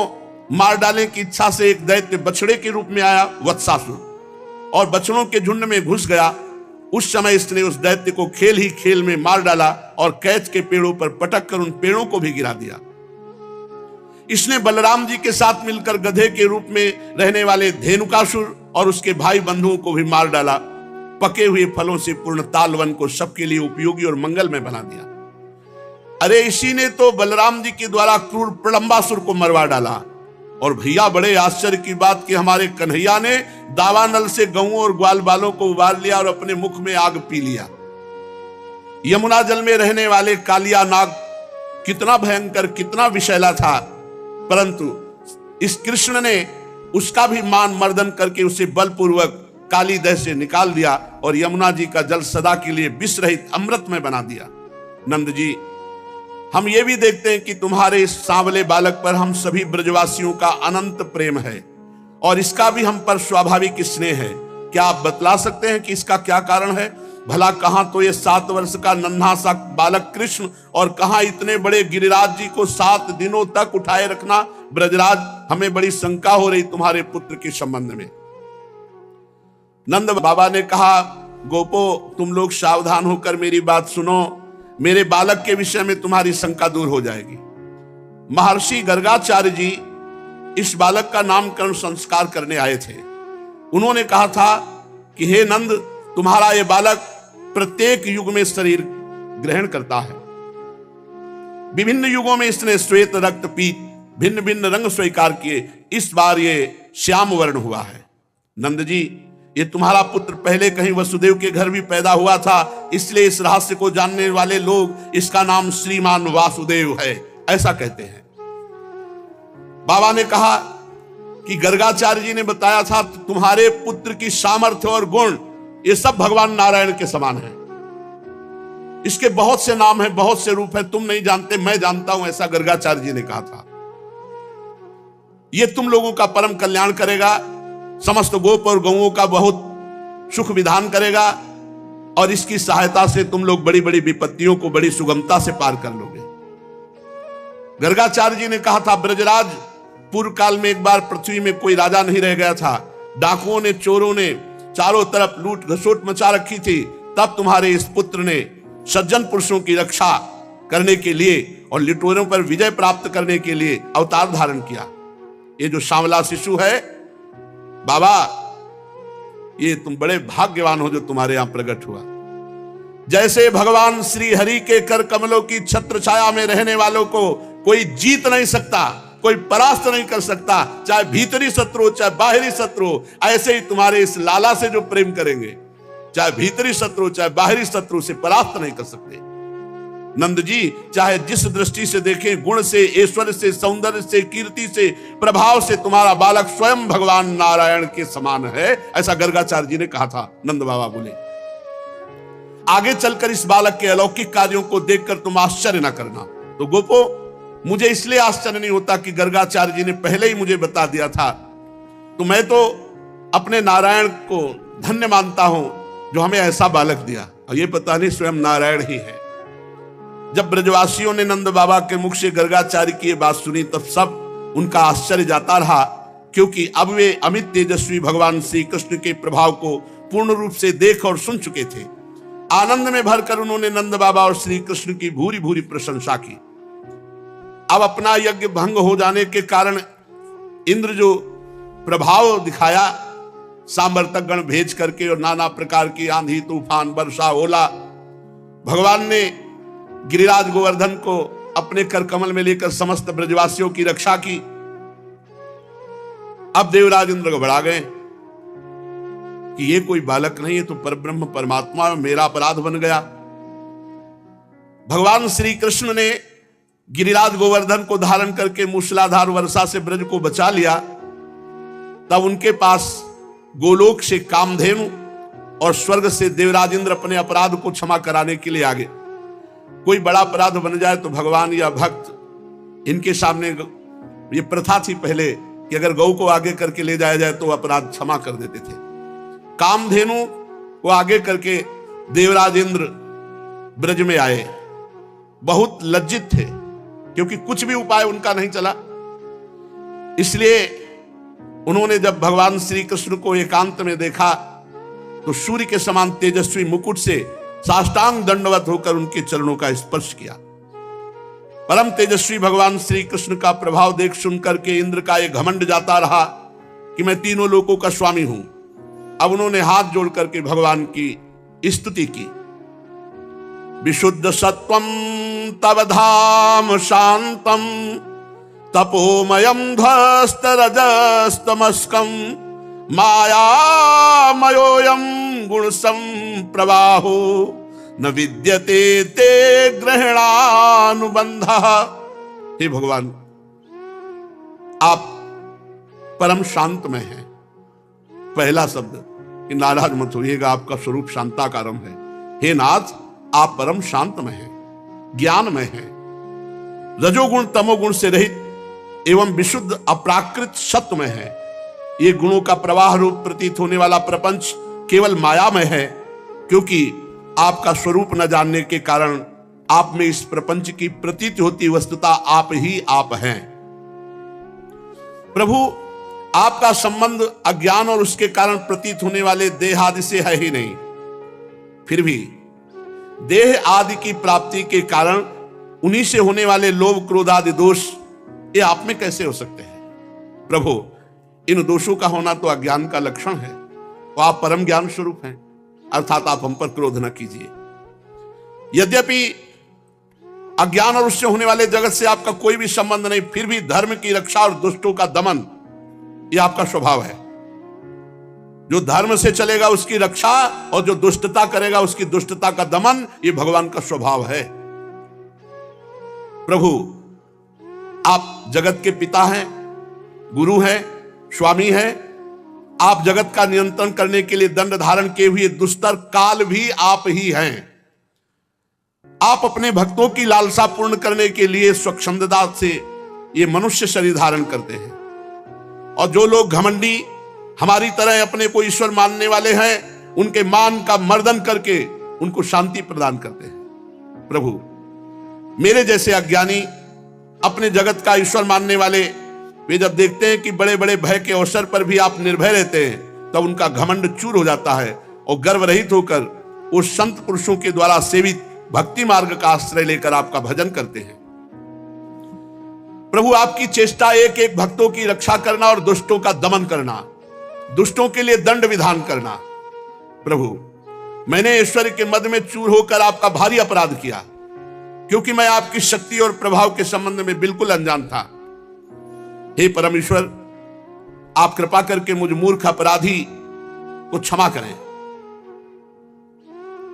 A: मार डालने की इच्छा से एक दैत्य बछड़े के रूप में आया, वत्सासुर, और बछड़ों के झुंड में घुस गया, उस समय इसने उस दैत्य को खेल ही खेल में मार डाला और कैच के पेड़ों पर पटक कर उन पेड़ों को भी गिरा दिया। इसने बलराम जी के साथ मिलकर गधे के रूप में रहने वाले धेनुकासुर और उसके भाई बंधुओं को भी मार डाला। पके हुए फलों से पूर्ण तालवन को सबके लिए उपयोगी और मंगलमय बना दिया। अरे इसी ने तो बलराम जी के द्वारा क्रूर प्रलंबासुर को मरवा डाला। और भैया बड़े आश्चर्य की बात कि हमारे कन्हैया ने दावानल से गऊ और ग्वाल बालों को उबाल लिया और अपने मुख में आग पी लिया। यमुना जल में रहने वाले कालिया नाग कितना भयंकर, कितना विषैला था, परंतु इस कृष्ण ने उसका भी मान मर्दन करके उसे बलपूर्वक काली दह से निकाल दिया और यमुना जी का जल सदा के लिए विष रहित अमृतमय बना दिया। नंद जी, हम ये भी देखते हैं कि तुम्हारे इस सांवले बालक पर हम सभी ब्रजवासियों का अनंत प्रेम है और इसका भी हम पर स्वाभाविक स्नेह है। क्या आप बतला सकते हैं कि इसका क्या कारण है? भला कहां तो ये 7 वर्ष का नन्हा सा बालक कृष्ण और कहां इतने बड़े गिरिराज जी को 7 दिनों तक उठाए रखना। ब्रजराज, हमें बड़ी शंका हो रही तुम्हारे पुत्र के संबंध में। नंद बाबा ने कहा, गोपो तुम लोग सावधान होकर मेरी बात सुनो, मेरे बालक के विषय में तुम्हारी शंका दूर हो जाएगी। महर्षि गर्गाचार्य जी इस बालक का नामकरण संस्कार करने आए थे। उन्होंने कहा था कि हे नंद, तुम्हारा यह बालक प्रत्येक युग में शरीर ग्रहण करता है। विभिन्न युगों में इसने श्वेत, रक्त, पीत भिन्न भिन्न रंग स्वीकार किए। इस बार ये श्याम वर्ण हुआ है। नंद जी, ये तुम्हारा पुत्र पहले कहीं वसुदेव के घर भी पैदा हुआ था, इसलिए इस रहस्य को जानने वाले लोग इसका नाम श्रीमान वासुदेव है ऐसा कहते हैं। बाबा ने कहा कि गर्गाचार्य जी ने बताया था तुम्हारे पुत्र की सामर्थ्य और गुण ये सब भगवान नारायण के समान है। इसके बहुत से नाम हैं, बहुत से रूप हैं, तुम नहीं जानते, मैं जानता हूं, ऐसा गर्गाचार्य जी ने कहा था। ये तुम लोगों का परम कल्याण करेगा, समस्त गोप और गौओं का बहुत सुख विधान करेगा और इसकी सहायता से तुम लोग बड़ी बड़ी विपत्तियों को बड़ी सुगमता से पार कर लोगे। गर्गाचार्य जी ने कहा था, ब्रजराज, पूर्व काल में एक बार पृथ्वी में कोई राजा नहीं रह गया था। डाकुओं ने, चोरों ने चारों तरफ लूट घसोट मचा रखी थी। तब तुम्हारे इस पुत्र ने सज्जन पुरुषों की रक्षा करने के लिए और लिटोरों पर विजय प्राप्त करने के लिए अवतार धारण किया। ये जो सांवला शिशु है बाबा, ये तुम बड़े भाग्यवान हो जो तुम्हारे यहां प्रकट हुआ। जैसे भगवान श्री हरि के कर कमलों की छत्र छाया में रहने वालों को कोई जीत नहीं सकता, कोई परास्त नहीं कर सकता, चाहे भीतरी शत्रु हो चाहे बाहरी शत्रु हो, ऐसे ही तुम्हारे इस लाला से जो प्रेम करेंगे, चाहे भीतरी शत्रु चाहे बाहरी शत्रु से परास्त नहीं कर सकते। नंद जी, चाहे जिस दृष्टि से देखें, गुण से, ऐश्वर्य से, सौंदर्य से, कीर्ति से, प्रभाव से तुम्हारा बालक स्वयं भगवान नारायण के समान है, ऐसा गर्गाचार्य जी ने कहा था। नंद बाबा बोले, आगे चलकर इस बालक के अलौकिक कार्यों को देखकर तुम आश्चर्य न करना। तो गोपो, मुझे इसलिए आश्चर्य नहीं होता कि गर्गाचार्य जी ने पहले ही मुझे बता दिया था। तो मैं तो अपने नारायण को धन्य मानता हूं जो हमें ऐसा बालक दिया, और ये पता नहीं स्वयं नारायण ही है। जब ब्रजवासियों ने नंद बाबा के मुख से गर्गाचार्य की बात सुनी, तब सब उनका आश्चर्य जाता रहा, क्योंकि अब वे अमित तेजस्वी भगवान श्री कृष्ण के प्रभाव को पूर्ण रूप से देख और सुन चुके थे। आनंद में भरकर उन्होंने नंद बाबा और श्री कृष्ण की भूरी भूरी प्रशंसा की। अब अपना यज्ञ भंग हो जाने के कारण इंद्र जो प्रभाव दिखाया, सांवर्तक गण भेज करके और नाना प्रकार की आंधी तूफान वर्षा ओला, भगवान ने गिरिराज गोवर्धन को अपने कर कमल में लेकर समस्त ब्रजवासियों की रक्षा की। अब देवराज इंद्र घबरा गए कि ये कोई बालक नहीं है, तो परब्रह्म परमात्मा, मेरा अपराध बन गया। भगवान श्री कृष्ण ने गिरिराज गोवर्धन को धारण करके मूसलाधार वर्षा से ब्रज को बचा लिया। तब उनके पास गोलोक से कामधेनु और स्वर्ग से देवराज इंद्र अपने अपराध को क्षमा कराने के लिए आगे। कोई बड़ा अपराध बन जाए तो भगवान या भक्त इनके सामने, ये प्रथा थी पहले कि अगर गौ को आगे करके ले जाया जाए तो अपराध क्षमा कर देते थे। कामधेनु को आगे करके देवराज इंद्र ब्रज में आए, बहुत लज्जित थे क्योंकि कुछ भी उपाय उनका नहीं चला। इसलिए उन्होंने जब भगवान श्री कृष्ण को एकांत में देखा तो सूर्य के समान तेजस्वी मुकुट से साष्टांग दंडवत होकर उनके चरणों का स्पर्श किया। परम तेजस्वी भगवान श्री कृष्ण का प्रभाव देख सुनकर के इंद्र का यह घमंड जाता रहा कि मैं तीनों लोकों का स्वामी हूं। अब उन्होंने हाथ जोड़ करके भगवान की स्तुति की। विशुद्ध सत्वम तव धाम शांतम तपोमयम ध्वस्त रजस्तमस्कम मायामयोऽयं गुण संप्रवाहो न विद्यते ते ग्रहणानुबंधः। हे भगवान, आप परम शांत में हैं। पहला शब्द कि नाराज मत होइएगा, आपका स्वरूप शांताकारम है। हे नाथ, आप परम शांत में हैं, ज्ञान में हैं, रजोगुण तमोगुण से रहित एवं विशुद्ध अप्राकृत सत्व में है। ये गुणों का प्रवाह रूप प्रतीत होने वाला प्रपंच केवल माया में है, क्योंकि आपका स्वरूप न जानने के कारण आप में इस प्रपंच की प्रतीत होती वस्तुता आप ही आप हैं। प्रभु, आपका संबंध अज्ञान और उसके कारण प्रतीत होने वाले देह आदि से है ही नहीं। फिर भी देह आदि की प्राप्ति के कारण उन्हीं से होने वाले लोभ क्रोध आदि दोष ये आप में कैसे हो सकते हैं? प्रभु, इन दोषों का होना तो अज्ञान का लक्षण है, तो आप परम ज्ञान स्वरूप हैं, अर्थात आप हम पर क्रोध न कीजिए। यद्यपि अज्ञान और उससे होने वाले जगत से आपका कोई भी संबंध नहीं, फिर भी धर्म की रक्षा और दुष्टों का दमन यह आपका स्वभाव है। जो धर्म से चलेगा उसकी रक्षा और जो दुष्टता करेगा उसकी दुष्टता का दमन, यह भगवान का स्वभाव है। प्रभु, आप जगत के पिता हैं, गुरु हैं, स्वामी हैं। आप जगत का नियंत्रण करने के लिए दंड धारण किए हुए दुस्तर काल भी आप ही हैं। आप अपने भक्तों की लालसा पूर्ण करने के लिए स्वच्छंदता से ये मनुष्य शरीर धारण करते हैं। और जो लोग घमंडी हमारी तरह अपने को ईश्वर मानने वाले हैं, उनके मान का मर्दन करके उनको शांति प्रदान करते हैं। प्रभु, मेरे जैसे अज्ञानी अपने जगत का ईश्वर मानने वाले वे जब देखते हैं कि बड़े बड़े भय के अवसर पर भी आप निर्भय रहते हैं, तब उनका घमंड चूर हो जाता है और गर्व रहित होकर उस संत पुरुषों के द्वारा सेवित भक्ति मार्ग का आश्रय लेकर आपका भजन करते हैं। प्रभु, आपकी चेष्टा एक एक भक्तों की रक्षा करना और दुष्टों का दमन करना, दुष्टों के लिए दंड विधान करना। प्रभु, मैंने ईश्वर के मद में चूर होकर आपका भारी अपराध किया, क्योंकि मैं आपकी शक्ति और प्रभाव के संबंध में बिल्कुल अनजान था। हे परमेश्वर, आप कृपा करके मुझ मूर्ख अपराधी को क्षमा करें।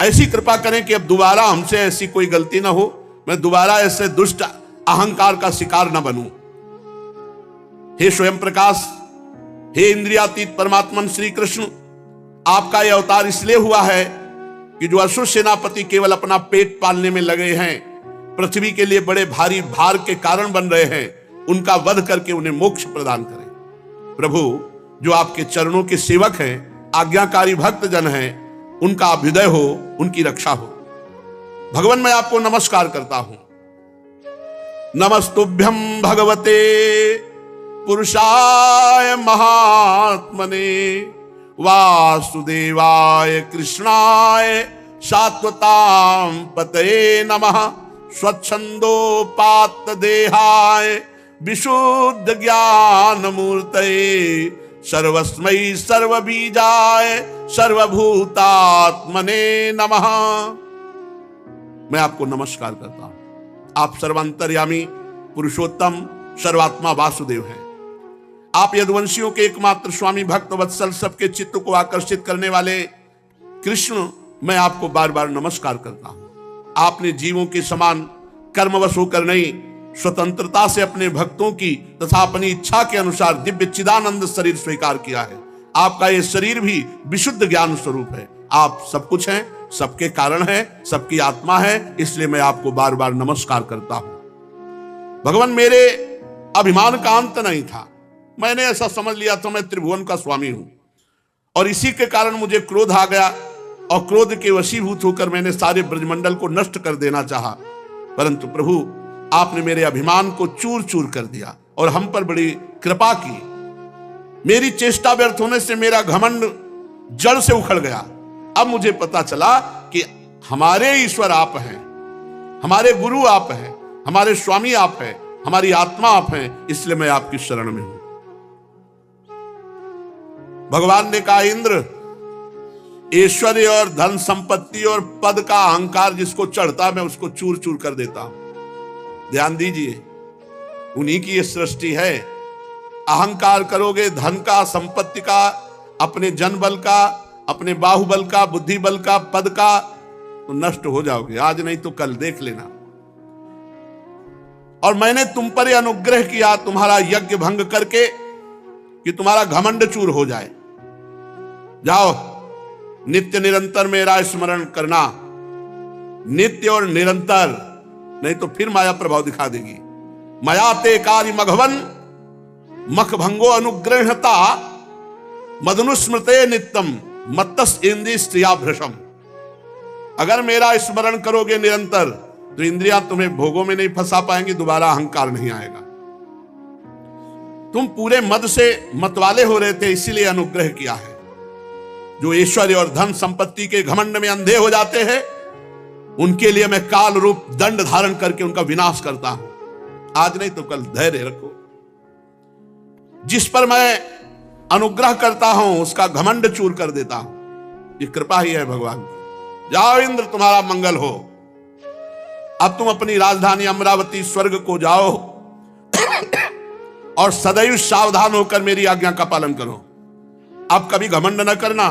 A: ऐसी कृपा करें कि अब दोबारा हमसे ऐसी कोई गलती ना हो, मैं दोबारा ऐसे दुष्ट अहंकार का शिकार न बनूं। हे स्वयं प्रकाश, हे इंद्रियातीत परमात्मन श्री कृष्ण, आपका यह अवतार इसलिए हुआ है कि जो असुर सेनापति केवल अपना पेट पालने में लगे हैं, पृथ्वी के लिए बड़े भारी भार के कारण बन रहे हैं, उनका वध करके उन्हें मोक्ष प्रदान करें। प्रभु, जो आपके चरणों के सेवक हैं, आज्ञाकारी भक्त जन हैं, उनका अभ्युदय हो, उनकी रक्षा हो। भगवान, मैं आपको नमस्कार करता हूं। नमस्तुभ्यं भगवते पुरुषाय महात्मने वासुदेवाय कृष्णाय सात्वतां पतये नमः। स्वच्छंदोपात्त देहाय विशुद्ध ज्ञान मूर्तये सर्वस्मै सर्वबीजाय सर्वभूतात्मने नमः। मैं आपको नमस्कार करता हूं। आप सर्वांतर्यामी पुरुषोत्तम सर्वात्मा वासुदेव हैं। आप यदुवंशियों के एकमात्र स्वामी, भक्त वत्सल, सबके चित्त को आकर्षित करने वाले कृष्ण, मैं आपको बार बार नमस्कार करता हूं। आपने जीवों के समान कर्मवश होकर नहीं, स्वतंत्रता से अपने भक्तों की तथा अपनी इच्छा के अनुसार दिव्य चिदानंद शरीर स्वीकार किया है। आपका यह शरीर भी विशुद्ध ज्ञान स्वरूप है। आप सब कुछ हैं, सबके कारण है, सबकी आत्मा है, इसलिए मैं आपको बार बार नमस्कार करता हूं। भगवान, मेरे अभिमान का अंत नहीं था। मैंने ऐसा समझ लिया था मैं त्रिभुवन का स्वामी हूं, और इसी के कारण मुझे क्रोध आ गया और क्रोध के वशीभूत होकर मैंने सारे ब्रजमंडल को नष्ट कर देना चाहा। परंतु प्रभु, आपने मेरे अभिमान को चूर चूर कर दिया और हम पर बड़ी कृपा की। मेरी चेष्टा व्यर्थ होने से मेरा घमंड जड़ से उखड़ गया अब मुझे पता चला कि हमारे ईश्वर आप हैं, हमारे गुरु आप हैं, हमारे स्वामी आप हैं, हमारी आत्मा आप हैं, इसलिए मैं आपकी शरण में हूं। भगवान ने कहा, इंद्र, ऐश्वर्य और धन संपत्ति और पद का अहंकार जिसको चढ़ता, मैं उसको चूर चूर कर देता हूं। ध्यान दीजिए, उन्हीं की ये सृष्टि है। अहंकार करोगे धन का, संपत्ति का, अपने जन बल का, अपने बाहुबल का, बुद्धि बल का, पद का, तो नष्ट हो जाओगे। आज नहीं तो कल देख लेना। और मैंने तुम पर यह अनुग्रह किया तुम्हारा यज्ञ भंग करके कि तुम्हारा घमंड चूर हो जाए। जाओ, नित्य निरंतर मेरा स्मरण करना, नित्य और निरंतर, नहीं तो फिर माया प्रभाव दिखा देगी। मया ते कार्य मघवन मख भंगो अनुग्रहता मदनुस्मृते नित्यम मत्तस इंद्रिय स्त्रिया भ्रशम। अगर मेरा स्मरण करोगे निरंतर तो इंद्रियां तुम्हें भोगों में नहीं फंसा पाएंगी, दोबारा अहंकार नहीं आएगा। तुम पूरे मद से मतवाले हो रहे थे, इसीलिए अनुग्रह किया है। जो ऐश्वर्य और धन संपत्ति के घमंड में अंधे हो जाते हैं, उनके लिए मैं काल रूप दंड धारण करके उनका विनाश करता हूं। आज नहीं तो कल धैर्य रखो। जिस पर मैं अनुग्रह करता हूं उसका घमंड चूर कर देता हूं। ये कृपा ही है भगवान की। जाओ इंद्र, तुम्हारा मंगल हो। अब तुम अपनी राजधानी अमरावती स्वर्ग को जाओ और सदैव सावधान होकर मेरी आज्ञा का पालन करो। अब कभी घमंड न करना।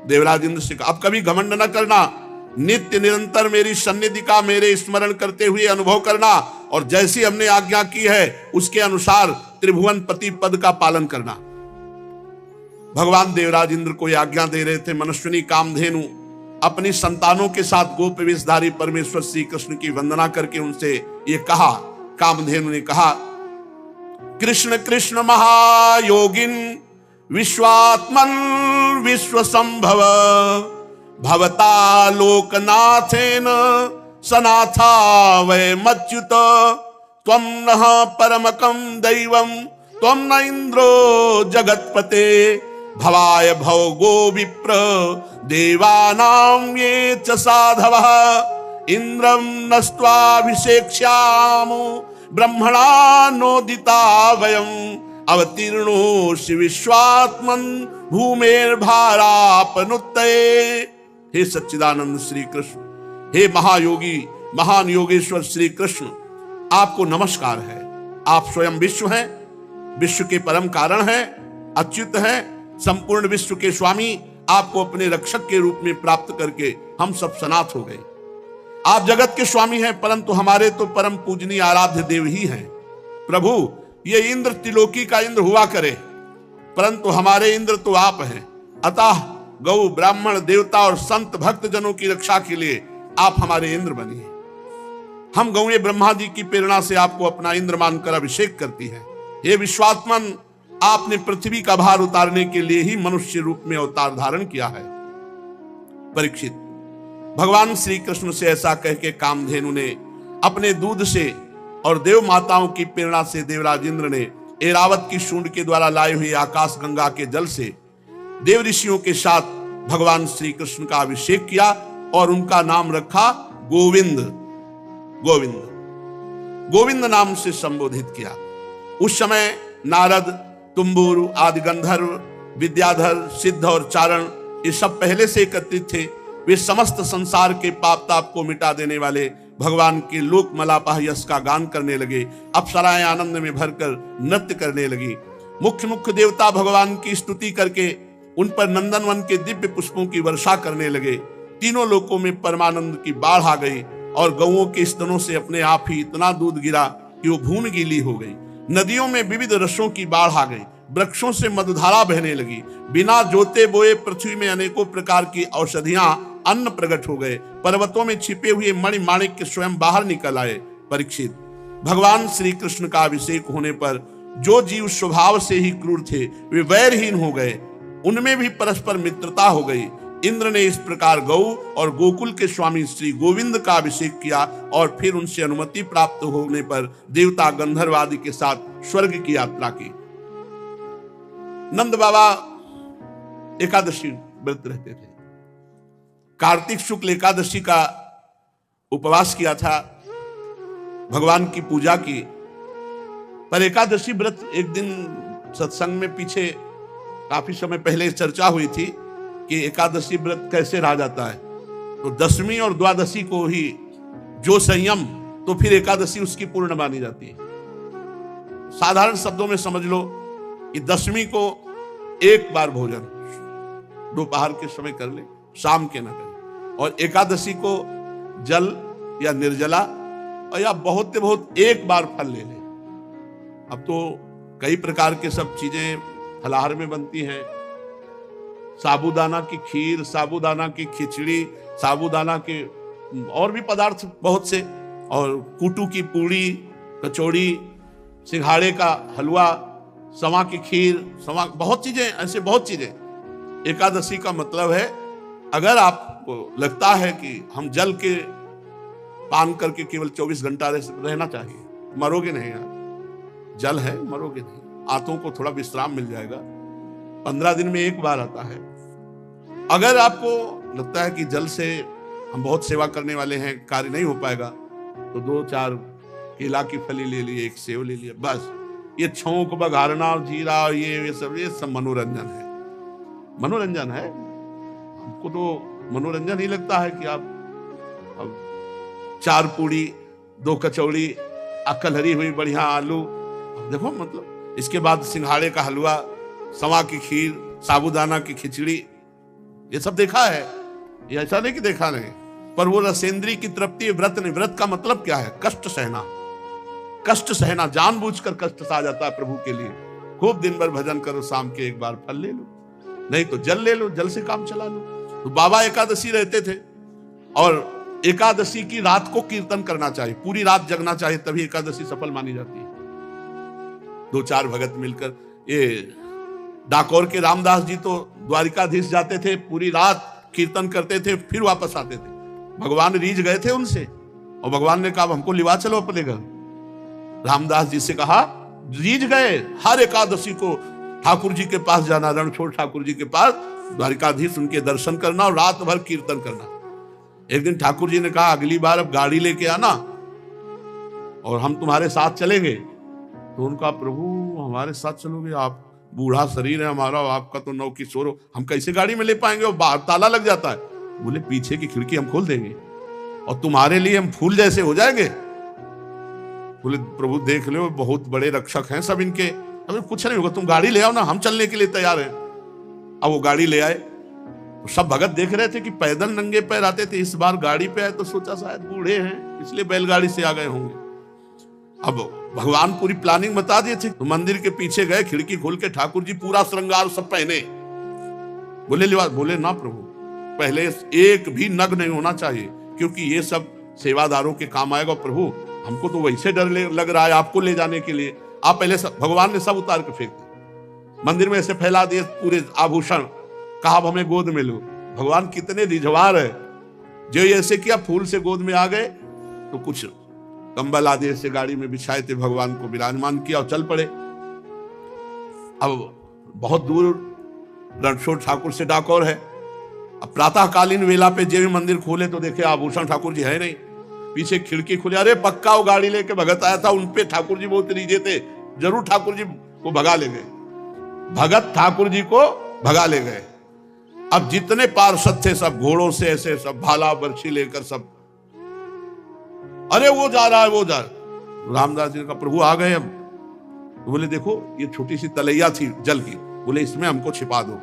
A: देवराज इंद्र से कहा, अब कभी घमंड न करना। नित्य निरंतर मेरी सन्निधि का मेरे स्मरण करते हुए अनुभव करना, और जैसी हमने आज्ञा की है उसके अनुसार त्रिभुवन पति पद का पालन करना। भगवान देवराज इंद्र को यह आज्ञा दे रहे थे। मनस्विनी कामधेनु अपनी संतानों के साथ गोप वेशधारी परमेश्वर श्री कृष्ण की वंदना करके उनसे ये कहा। कामधेनु ने कहा, कृष्ण कृष्ण महायोगिन विश्वात्मन विश्व संभव भवता लोकनाथेन सनाथा वै मच्युत त्वं नः परमकं दैवं त्वं न इंद्रो जगत्पते भवाय भवगो विप्र देवानां ये च साधवः इंद्रं नस्त्वाभिषेक्ष्यामो ब्रह्मणा नोदिता वयं अवतीर्णोऽसि विश्वात्मन् भूमेर्भारापनुत्तये। हे सच्चिदानंद श्री कृष्ण, हे महायोगी महान योगेश्वर श्री कृष्ण, आपको नमस्कार है। आप स्वयं विश्व हैं, विश्व के परम कारण हैं, अच्युत हैं, संपूर्ण विश्व के स्वामी। आपको अपने रक्षक के रूप में प्राप्त करके हम सब सनाथ हो गए। आप जगत के स्वामी हैं, परंतु हमारे तो परम पूजनीय आराध्य देव ही हैं। प्रभु, ये इंद्र त्रिलोकी का इंद्र हुआ करे, परंतु हमारे इंद्र तो आप हैं। अतः गौ ब्राह्मण देवता और संत भक्त जनों की रक्षा के लिए आप हमारे इंद्र बनिए। हम गौएं ब्रह्मा जी की प्रेरणा से आपको अपना इंद्र मानकर अभिषेक करती है। हे विश्वात्मन, आपने पृथ्वी का भार उतारने के लिए ही मनुष्य रूप में अवतार धारण किया है। परीक्षित, भगवान श्री कृष्ण से ऐसा कह के कामधेनु ने अपने दूध से और देव माताओं की प्रेरणा से देवराज इंद्र ने ऐरावत की सूंड के द्वारा लाए हुए आकाश गंगा के जल से देव ऋषियों के साथ भगवान श्री कृष्ण का अभिषेक किया और उनका नाम रखा गोविंद। गोविंद गोविंद नाम से संबोधित किया। उस समय नारद, तुम्बुरु आदि गंधर्व, विद्याधर, सिद्ध और चारण ये सब पहले से एकत्रित थे। वे समस्त संसार के पाप ताप को मिटा देने वाले भगवान के लोक मलापह यश का गान करने लगे। अप्सराएं आनंद में भरकर नृत्य करने लगी। मुख्य मुख्य देवता भगवान की स्तुति करके उन पर नंदनवन के दिव्य पुष्पों की वर्षा करने लगे। तीनों लोकों में परमानंद की बाढ़ आ गई और गौओं के स्तनों से अपने आप ही इतना दूध गिरा कि वो भून गीली हो गई। नदियों में विविध रसों की बाढ़ आ गई। वृक्षों से मधुधारा बहने लगी। बिना जोते बोए पृथ्वी में अनेकों प्रकार की औषधियां, अन्न प्रकट हो गए। पर्वतों में छिपे हुए मणि माणिक्य स्वयं बाहर निकल आए। परीक्षित, भगवान श्री कृष्ण का अभिषेक होने पर जो जीव स्वभाव से ही क्रूर थे वे वैरहीन हो गए, उनमें भी परस्पर मित्रता हो गई। इंद्र ने इस प्रकार गौ और गोकुल के स्वामी श्री गोविंद का अभिषेक किया और फिर उनसे अनुमति प्राप्त होने पर देवता गंधर्व आदि के साथ स्वर्ग की यात्रा की। नंद बाबा एकादशी व्रत रहते थे। कार्तिक शुक्ल एकादशी का उपवास किया था, भगवान की पूजा की। पर एकादशी व्रत एक दिन सत्संग में पीछे काफी समय पहले चर्चा हुई थी कि एकादशी व्रत कैसे रहा जाता है। तो दशमी और द्वादशी को ही जो संयम, तो फिर एकादशी उसकी पूर्ण मानी जाती है। साधारण शब्दों में समझ लो कि दशमी को एक बार भोजन दोपहर के समय कर ले, शाम के ना करे, और एकादशी को जल या निर्जला और या बहुत से बहुत एक बार फल ले ले। अब तो कई प्रकार के सब चीजें फलाहार में बनती हैं, साबूदाना की खीर, साबूदाना की खिचड़ी, साबूदाना के और भी पदार्थ बहुत से, और कूटू की पूड़ी, कचौड़ी, सिंघाड़े का हलवा, समा की खीर, समा, बहुत चीजें, ऐसे बहुत चीजें। एकादशी का मतलब है, अगर आपको लगता है कि हम जल के पान करके केवल 24 घंटा रहना चाहिए, मरोगे नहीं यार, जल है, मरोगे नहीं, आंतों को थोड़ा विश्राम मिल जाएगा। 15 दिन में एक बार आता है। अगर आपको लगता है कि जल से हम बहुत सेवा करने वाले हैं, कार्य नहीं हो पाएगा, तो 2-4 केला की फली ले लिए, एक सेव ले लिया, बस। ये छौंक बघारना, जीरा, ये सब मनोरंजन है, मनोरंजन है। हमको तो मनोरंजन ही लगता है कि आप 4 पूड़ी, 2 कचौड़ी, कलहरी हुई बढ़िया आलू, देखो मतलब। इसके बाद सिंघाड़े का हलवा, समा की खीर, साबूदाना की खिचड़ी, ये सब देखा है, ये ऐसा नहीं कि देखा नहीं। पर वो रसेंद्री की तृप्ति व्रत नहीं। व्रत का मतलब क्या है? कष्ट सहना, कष्ट सहना, जानबूझकर कष्ट सहा जाता है प्रभु के लिए। खूब दिन भर भजन करो, शाम के एक बार फल ले लो, नहीं तो जल ले लो, जल से काम चला लो। तो बाबा एकादशी रहते थे, और एकादशी की रात को कीर्तन करना चाहिए, पूरी रात जगना चाहिए, तभी एकादशी सफल मानी जाती है। 2-4 भगत मिलकर, ये डाकोर के रामदास जी तो द्वारिकाधीश जाते थे, पूरी रात कीर्तन करते थे, फिर वापस आते थे। भगवान रीझ गए थे उनसे, और भगवान ने कहा हमको लिवा चलो अपने घर। रामदास जी से कहा, रीझ गए, हर एकादशी को ठाकुर जी के पास जाना, रणछोड़ ठाकुर जी के पास, द्वारिकाधीश, उनके दर्शन करना और रात भर कीर्तन करना। एक दिन ठाकुर जी ने कहा, अगली बार अब गाड़ी लेके आना और हम तुम्हारे साथ चलेंगे। तो उनका, प्रभु हमारे साथ चलोगे? आप बूढ़ा शरीर है हमारा, आपका तो नौ किशोर हो, हम कैसे गाड़ी में ले पाएंगे, और बाहर ताला लग जाता है। बोले पीछे की खिड़की हम खोल देंगे और तुम्हारे लिए हम फूल जैसे हो जाएंगे। बोले प्रभु देख लो, बहुत बड़े रक्षक हैं सब इनके, अभी कुछ नहीं होगा, तुम गाड़ी ले आओ ना, हम चलने के लिए तैयार हैं। अब वो गाड़ी ले आए, तो सब भगत देख रहे थे कि पैदल नंगे पैर आते थे, इस बार गाड़ी पे आए तो सोचा शायद बूढ़े हैं इसलिए बैलगाड़ी से आ गए होंगे। अब भगवान पूरी प्लानिंग बता दिए थे। तो मंदिर के पीछे गए, खिड़की खोल के ठाकुर जी पूरा श्रृंगार सब पहने। बोले लिबास, बोले ना प्रभु, पहले एक भी नग नहीं होना चाहिए, क्योंकि ये सब सेवादारों के काम आएगा। प्रभु हमको तो वैसे डर लग रहा है आपको ले जाने के लिए, आप पहले सब। भगवान ने सब उतार के फेंक दिए, मंदिर में ऐसे फैला दिए पूरे आभूषण, कहा हमें गोद में लो। भगवान कितने रिझवार है, जो ऐसे किया, फूल से गोद में आ गए, तो कुछ कंबल आदि से गाड़ी में बिछाए थे, भगवान को विराजमान किया और चल पड़े। अब बहुत दूर रणछोड़ ठाकुर से डाकोर है। अब प्रातःकालीन वेला पे जब मंदिर खोले तो देखे आभूषण ठाकुर जी है नहीं, पीछे खिड़की खुली, अरे पक्का वो गाड़ी लेके भगत आया था, उनपे ठाकुर जी बहुत रीझे थे, जरूर ठाकुर जी को भगा ले गए। भगत ठाकुर जी को भगा ले गए। अब जितने पार्षद थे सब घोड़ों से ऐसे सब भाला बर्छी लेकर सब, अरे वो जा रहा है, वो जा रहा। रामदास जी ने कहा प्रभु आ गए। अब तो बोले देखो ये छोटी सी तलैया थी जल की, बोले इसमें हमको छिपा दो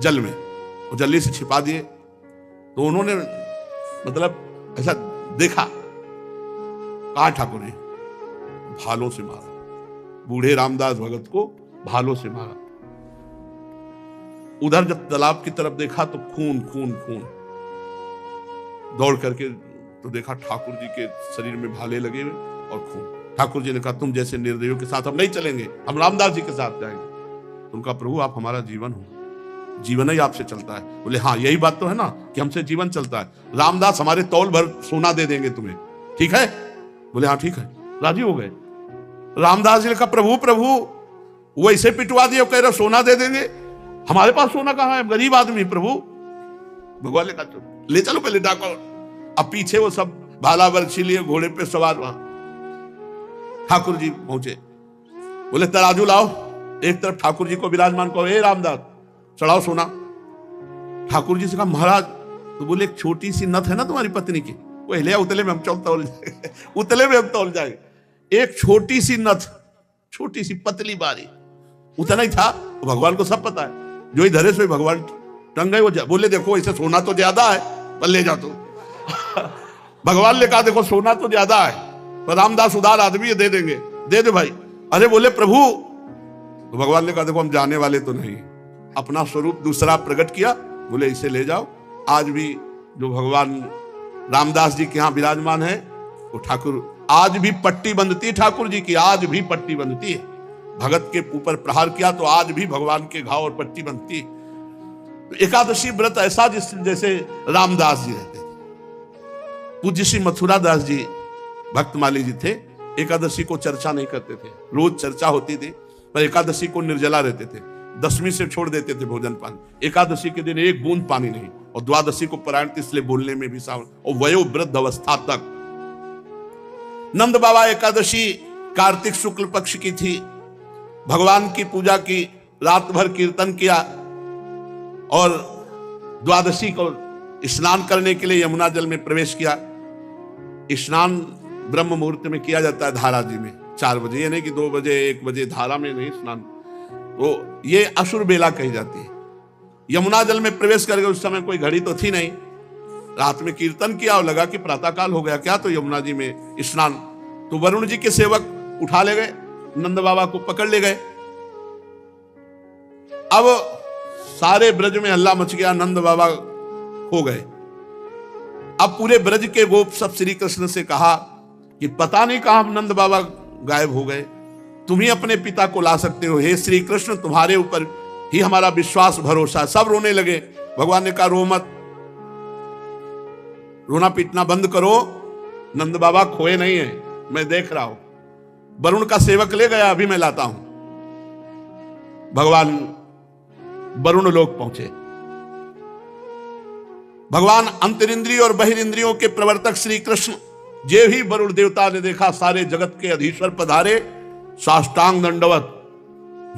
A: जल में, और जल्दी से छिपा दिए। तो उन्होंने मतलब ऐसा देखा, कहा ठाकुर जी भालों से मारा, बूढ़े रामदास भगत को भालों से मारा। उधर जब तालाब की तरफ देखा तो खून खून खून, दौड़ करके तो देखा ठाकुर जी के शरीर में भाले लगे हुए और खून। ठाकुर जी ने कहा तुम जैसे निर्दयियों के साथ हम नहीं चलेंगे, हम रामदास जी के साथ जाएंगे। उनका प्रभु आप हमारा जीवन हो, जीवन ही आपसे चलता है। बोले हाँ यही बात तो है ना कि हमसे जीवन चलता है, रामदास हमारे तौल भर सोना दे देंगे तुम्हें, ठीक है? बोले हाँ ठीक है, राजी हो गए। रामदास जी ने कहा प्रभु प्रभु वैसे पिटवा दिए, कह रहे सोना दे देंगे। हमारे पास सोना कहाँ है, गरीब आदमी प्रभु। भगवान ने कहा ले चलो पहले डाको। अब पीछे वो सब भाला बर्छी लिए घोड़े पे सवार वहां ठाकुर जी पहुंचे। बोले तराजू लाओ, एक तरफ ठाकुर जी को विराजमान कहो, ए रामदास चढ़ाओ सोना। ठाकुर जी से कहा महाराज, तो बोले एक छोटी सी नथ है ना तुम्हारी पत्नी की, वो हिले उतले में हम तौल जाएंगे, उतले में हम तौल जाएंगे। एक छोटी सी नथ, छोटी सी पतली बारी, उतना ही था। तो भगवान को सब पता है, जो इधर से भगवान टंग गए। वो बोले देखो इसे सोना तो ज्यादा है पर ले जा। तो भगवान ने कहा देखो सोना तो ज्यादा है पर रामदास उदार आदमी है, दे देंगे, दे दे भाई। अरे बोले प्रभु, तो भगवान ने कहा देखो हम जाने वाले तो नहीं, अपना स्वरूप दूसरा प्रकट किया। बोले इसे ले जाओ। आज भी जो भगवान रामदास जी के यहाँ विराजमान है वो ठाकुर, आज भी पट्टी बंधती ठाकुर जी की, आज भी पट्टी बंधती है। भगत के ऊपर प्रहार किया तो आज भी भगवान के घाव और पट्टी बनती है। तो एकादशी व्रत ऐसा जैसे रामदास जी रहते थे। पूज्य श्री मथुरा दास जी भक्तमाली जी थे, एकादशी को चर्चा नहीं करते थे, रोज चर्चा होती थी पर एकादशी को निर्जला रहते थे। 10वीं से छोड़ देते थे भोजन पान, एकादशी के दिन एक बूंद पानी नहीं, और द्वादशी को परायण इसलिए बोलने में भी सावन, और वयोवृद्ध अवस्था तक। नंद बाबा एकादशी कार्तिक शुक्ल पक्ष की थी, भगवान की पूजा की, रात भर कीर्तन किया, और द्वादशी को स्नान करने के लिए यमुना जल में प्रवेश किया। स्नान ब्रह्म मुहूर्त में किया जाता है धारा जी में 4 बजे, ये नहीं कि 2 बजे 1 बजे धारा में नहीं स्नान, तो ये असुर बेला कही जाती है। यमुना जल में प्रवेश करके उस समय कोई घड़ी तो थी नहीं, रात में कीर्तन किया और लगा कि प्रातःकाल हो गया क्या, तो यमुना जी में स्नान। तो वरुण जी के सेवक उठा ले गए, नंद बाबा को पकड़ ले गए। अब सारे ब्रज में हल्ला मच गया, नंद बाबा हो गए। अब पूरे ब्रज के गोप सब श्री कृष्ण से कहा कि पता नहीं कहां नंद बाबा गायब हो गए, तुम ही अपने पिता को ला सकते हो, हे श्री कृष्ण तुम्हारे ऊपर ही हमारा विश्वास भरोसा है। सब रोने लगे। भगवान ने कहा रो मत, रोना पीटना बंद करो, नंद बाबा खोए नहीं है, मैं देख रहा हूं। वरुण का सेवक ले गया, अभी मैं लाता हूं। भगवान वरुण लोक पहुंचे। भगवान अंतरिंद्रिय और बहिरिंद्रियों के प्रवर्तक श्री कृष्ण जे ही वरुण देवता ने देखा, सारे जगत के अधीश्वर पधारे, साष्टांग दंडवत।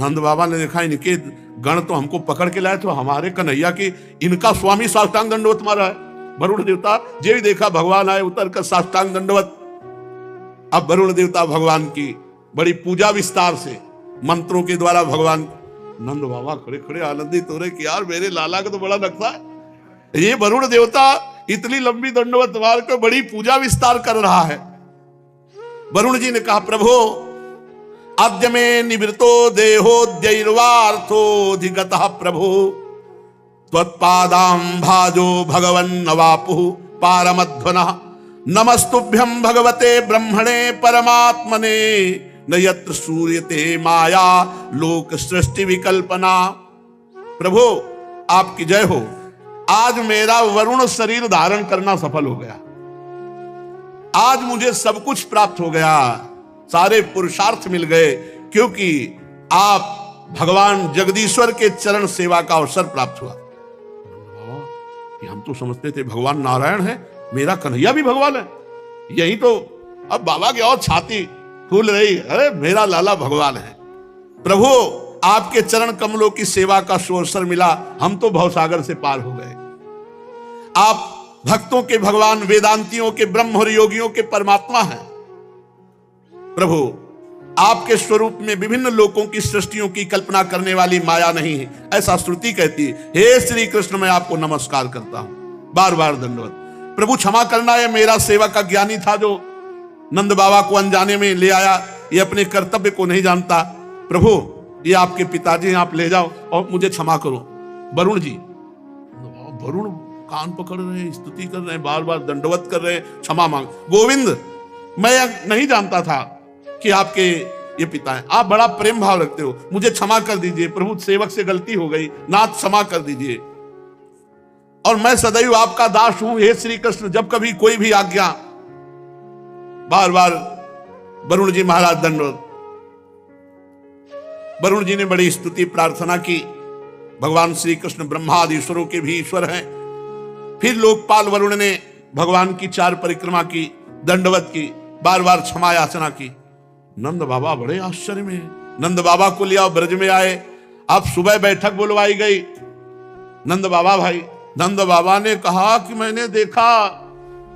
A: नंद बाबा ने देखा इनके गण तो हमको पकड़ के लाए, तो हमारे कन्हैया की इनका स्वामी साष्टांग दंडवत मारा है। वरुण देवता जे ही देखा भगवान आए, उतर कर साष्टांग दंडवत। अब वरुण देवता भगवान की बड़ी पूजा विस्तार से मंत्रों के द्वारा भगवान, नंद बाबा खड़े खड़े आनंदित हो रहे कि यार मेरे लाला का तो बड़ा नक्शा है, ये वरुण देवता इतनी लंबी दंडवत मार कर बड़ी पूजा विस्तार कर रहा है। वरुण जी ने कहा प्रभु अद्य में निवृतो देहोद्यैर्वार्थोऽधिगतः प्रभु त्वत्पादां भाजो भगवन् नवापुः पारमध्वनः नमस्तुभ्यं भगवते ब्रह्मणे परमात्मने न यत्र सूर्यते माया लोक सृष्टि विकल्पना। प्रभु आपकी जय हो, आज मेरा वरुण शरीर धारण करना सफल हो गया, आज मुझे सब कुछ प्राप्त हो गया, सारे पुरुषार्थ मिल गए, क्योंकि आप भगवान जगदीश्वर के चरण सेवा का अवसर प्राप्त हुआ। हम तो समझते थे भगवान नारायण है, मेरा कन्हैया भी भगवान है, यही तो। अब बाबा की और छाती फूल रही, अरे मेरा लाला भगवान है। प्रभु आपके चरण कमलों की सेवा का अवसर मिला, हम तो भवसागर से पार हो गए। आप भक्तों के भगवान, वेदांतियों के ब्रह्म और योगियों के परमात्मा हैं। प्रभु आपके स्वरूप में विभिन्न लोकों की सृष्टियों की कल्पना करने वाली माया नहीं है, ऐसा श्रुति कहती है। हे श्री कृष्ण मैं आपको नमस्कार करता हूं, बार बार दंडवत। प्रभु क्षमा करना, है मेरा सेवक अज्ञानी था जो नंद बाबा को अनजाने में ले आया, ये अपने कर्तव्य को नहीं जानता। प्रभु ये आपके पिताजी, आप ले जाओ और मुझे क्षमा करो। वरुण जी, वरुण कान पकड़ रहे हैं, स्तुति कर रहे हैं, बार बार दंडवत कर रहे हैं, क्षमा मांग। गोविंद मैं नहीं जानता था कि आपके ये पिता हैं, आप बड़ा प्रेम भाव रखते हो, मुझे क्षमा कर दीजिए। प्रभु सेवक से गलती हो गई, नाथ क्षमा कर दीजिए, और मैं सदैव आपका दास हूं। हे श्री कृष्ण जब कभी कोई भी आज्ञा, बार बार वरुण जी महाराज दंडवत। वरुण जी ने बड़ी स्तुति प्रार्थना की, भगवान श्री कृष्ण ब्रह्मादि ईश्वरों के भी ईश्वर हैं। फिर लोकपाल वरुण ने भगवान की 4 परिक्रमा की, दंडवत की, बार बार क्षमा याचना की। नंद बाबा बड़े आश्चर्य में, नंद बाबा को लिया ब्रज में आए। अब सुबह बैठक बुलवाई गई। नंद बाबा भाई, नंद बाबा ने कहा कि मैंने देखा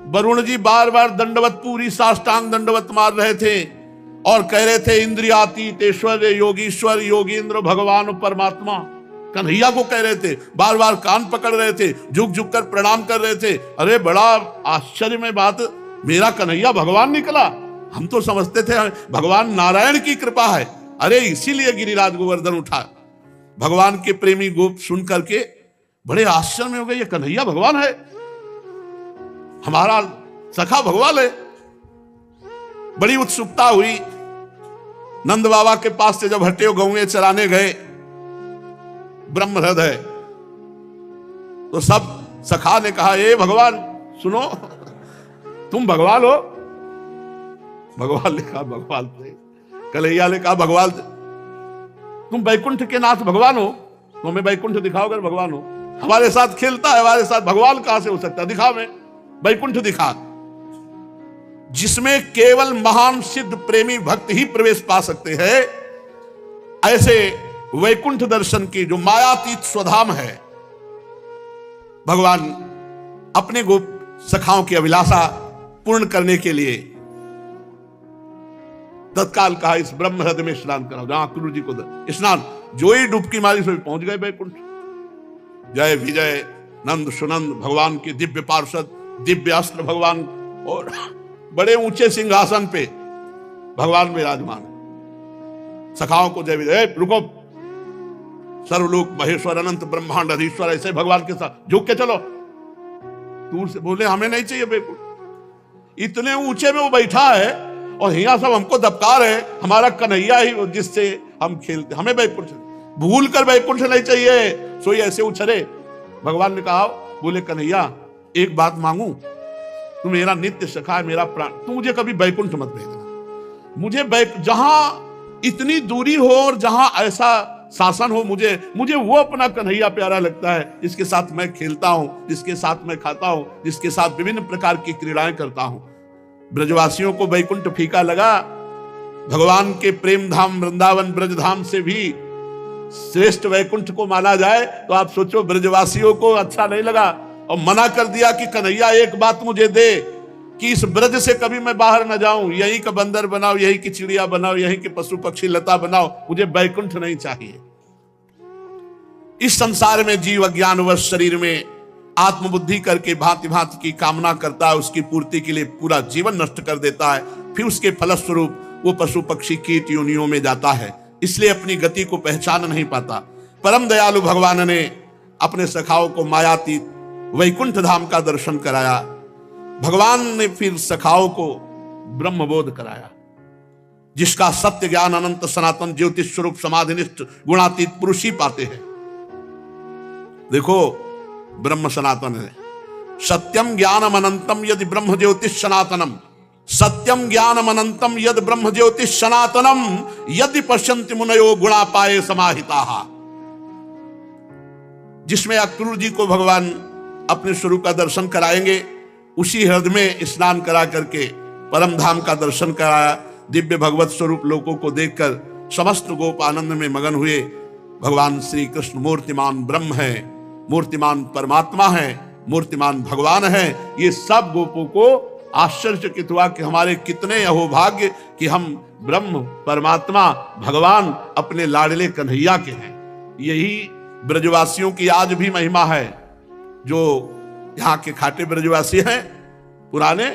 A: वरुण जी बार बार दंडवत, पूरी साष्टांग दंडवत मार रहे थे और कह रहे थे इंद्रियातीत ईश्वर योगीश्वर योगींद्र भगवान परमात्मा। कन्हैया को कह रहे थे, बार बार कान पकड़ रहे थे, झुक झुक कर प्रणाम कर रहे थे। अरे बड़ा आश्चर्य में बात, मेरा कन्हैया भगवान निकला। हम तो समझते थे भगवान नारायण की कृपा है। अरे इसीलिए गिरिराज गोवर्धन उठा। भगवान के प्रेमी गोप सुन करके बड़े आश्चर्य में हो गए, ये कन्हैया भगवान है, हमारा सखा भगवान है। बड़ी उत्सुकता हुई। नंद बाबा के पास से जब हटे गौएं चराने गए ब्रह्म हृदय, तो सब सखा ने कहा, ए भगवान सुनो, तुम भगवान हो? भगवान ने कहा भगवान थे। कन्हैया ने कहा भगवान तुम वैकुंठ के नाथ भगवान हो, तो हमें वैकुंठ दिखाओ अगर भगवान हो। हमारे साथ खेलता है, हमारे साथ भगवान कहां से हो सकता है, दिखा मैं वैकुंठ दिखा, जिसमें केवल महान सिद्ध प्रेमी भक्त ही प्रवेश पा सकते हैं। ऐसे वैकुंठ दर्शन की जो मायातीत स्वधाम है, भगवान अपने गोप सखाओं की अभिलाषा पूर्ण करने के लिए तत्काल कहा इस ब्रह्म हृदय में स्नान कराओ, जहां गुरु जी को स्नान, जो ही डुबकी मारी सो पहुंच गए वैकुंठ। जय विजय नंद सुनंद भगवान के दिव्य पार्षद, दिव्य अस्त्र भगवान, और बड़े ऊंचे सिंहासन पे भगवान विराजमान है। सखाओं को जय विजय, रुको, सर्वलोक महेश्वर अनंत ब्रह्मांड अधीश्वर, ऐसे भगवान के साथ झुक के चलो। दूर से बोले हमें नहीं चाहिए वैकुंठ, इतने ऊंचे में वो बैठा है और यहाँ सब हमको दबका रहे, हमारा कन्हैया ही जिससे हम खेलते, हमें वैकुंठ भूल कर वैकुंठ नहीं चाहिए। सोई ऐसे उछरे। भगवान ने कहा, बोले कन्हैया एक बात मांगू, तू मेरा नित्य सखा है, मेरा प्राण, तू मुझे कभी वैकुंठ मत भेजना। मुझे जहां इतनी दूरी हो और जहां ऐसा शासन हो, मुझे वो अपना कन्हैया प्यारा लगता है, जिसके साथ मैं खेलता हूं, जिसके साथ मैं खाता हूं, जिसके साथ विभिन्न प्रकार की क्रीड़ाएं करता हूं। ब्रजवासियों को वैकुंठ फीका लगा। भगवान के प्रेम धाम वृंदावन ब्रज धाम से भी श्रेष्ठ वैकुंठ को माना जाए, तो आप सोचो ब्रजवासियों को अच्छा नहीं लगा और मना कर दिया कि कन्हैया एक बात मुझे दे कि इस ब्रज से कभी मैं बाहर न जाऊं, यहीं का बंदर बनाओ, यहीं की चिड़िया बनाओ, यहीं के पशु पक्षी लता बनाओ, मुझे वैकुंठ नहीं चाहिए। इस संसार में जीव अज्ञानवश शरीर में आत्मबुद्धि करके भांति भांति की कामना करता है, उसकी पूर्ति के लिए पूरा जीवन नष्ट कर देता है, फिर उसके फलस्वरूप वो पशु पक्षी कीट योनियों में जाता है, इसलिए अपनी गति को पहचान नहीं पाता। परम दयालु भगवान ने अपने सखाओं को मायातीत वैकुंठ धाम का दर्शन कराया। भगवान ने फिर सखाओं को ब्रह्मबोध कराया, जिसका सत्य ज्ञान अनंत सनातन ज्योतिष स्वरूप समाधिनिष्ठ गुणातीत पुरुष ही पाते हैं। देखो ब्रह्म सनातन है। सत्यम ज्ञानम अनंतम यदि ब्रह्म ज्योतिष सनातनम, सत्यम ज्ञानम अनंतम यद ब्रह्म ज्योतिष सनातनम यदि पश्यन्ति मुनयो गुणा पाए समाहिता। जिसमें अक्रूर जी को भगवान अपने स्वरूप का दर्शन कराएंगे, उसी हृदय में स्नान करा करके परम धाम का दर्शन कराया। दिव्य भगवत स्वरूप लोगों को देखकर समस्त गोप आनंद में मगन हुए। भगवान श्री कृष्ण मूर्तिमान ब्रह्म है, मूर्तिमान परमात्मा है, मूर्तिमान भगवान है। ये सब गोपों को आश्चर्यचकित हुआ कि हमारे कितने अहोभाग्य कि हम ब्रह्म परमात्मा भगवान अपने लाडले कन्हैया के हैं। यही ब्रजवासियों की आज भी महिमा है। जो यहाँ के खाटे ब्रजवासी हैं पुराने,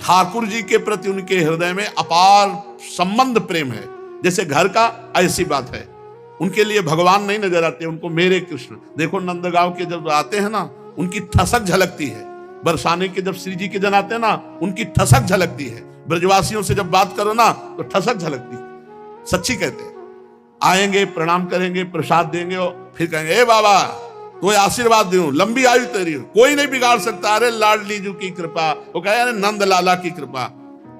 A: ठाकुर जी के प्रति उनके हृदय में अपार संबंध प्रेम है, जैसे घर का, ऐसी बात है। उनके लिए भगवान नहीं नजर आते, उनको मेरे कृष्ण। देखो नंदगांव के जब आते हैं ना, उनकी ठसक झलकती है। बरसाने के जब श्री जी के जन आते हैं ना, उनकी ठसक झलकती है। ब्रजवासियों से जब बात करो ना तो ठसक झलकती है। सच्ची कहते हैं। आएंगे, प्रणाम करेंगे, प्रसाद देंगे और फिर कहेंगे ए बाबा तो आशीर्वाद दूं, लंबी आयु तेरी, कोई नहीं बिगाड़ सकता। अरे लाडली जी की कृपा, वो कहे अरे नंद लाला की कृपा।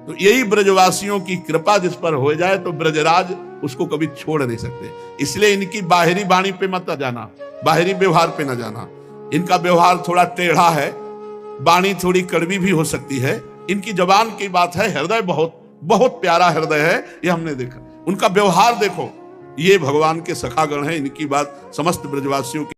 A: तो यही ब्रजवासियों की कृपा जिस पर हो जाए तो ब्रजराज उसको कभी छोड़ नहीं सकते। इसलिए इनकी बाहरी वाणी पे मत जाना, बाहरी व्यवहार पे न जाना। इनका व्यवहार थोड़ा टेढ़ा है, वाणी थोड़ी कड़वी भी हो सकती है। इनकी जबान की बात है, हृदय बहुत बहुत प्यारा हृदय है, ये हमने देखा। उनका व्यवहार देखो, ये भगवान के सखागण है। इनकी बात समस्त ब्रजवासियों की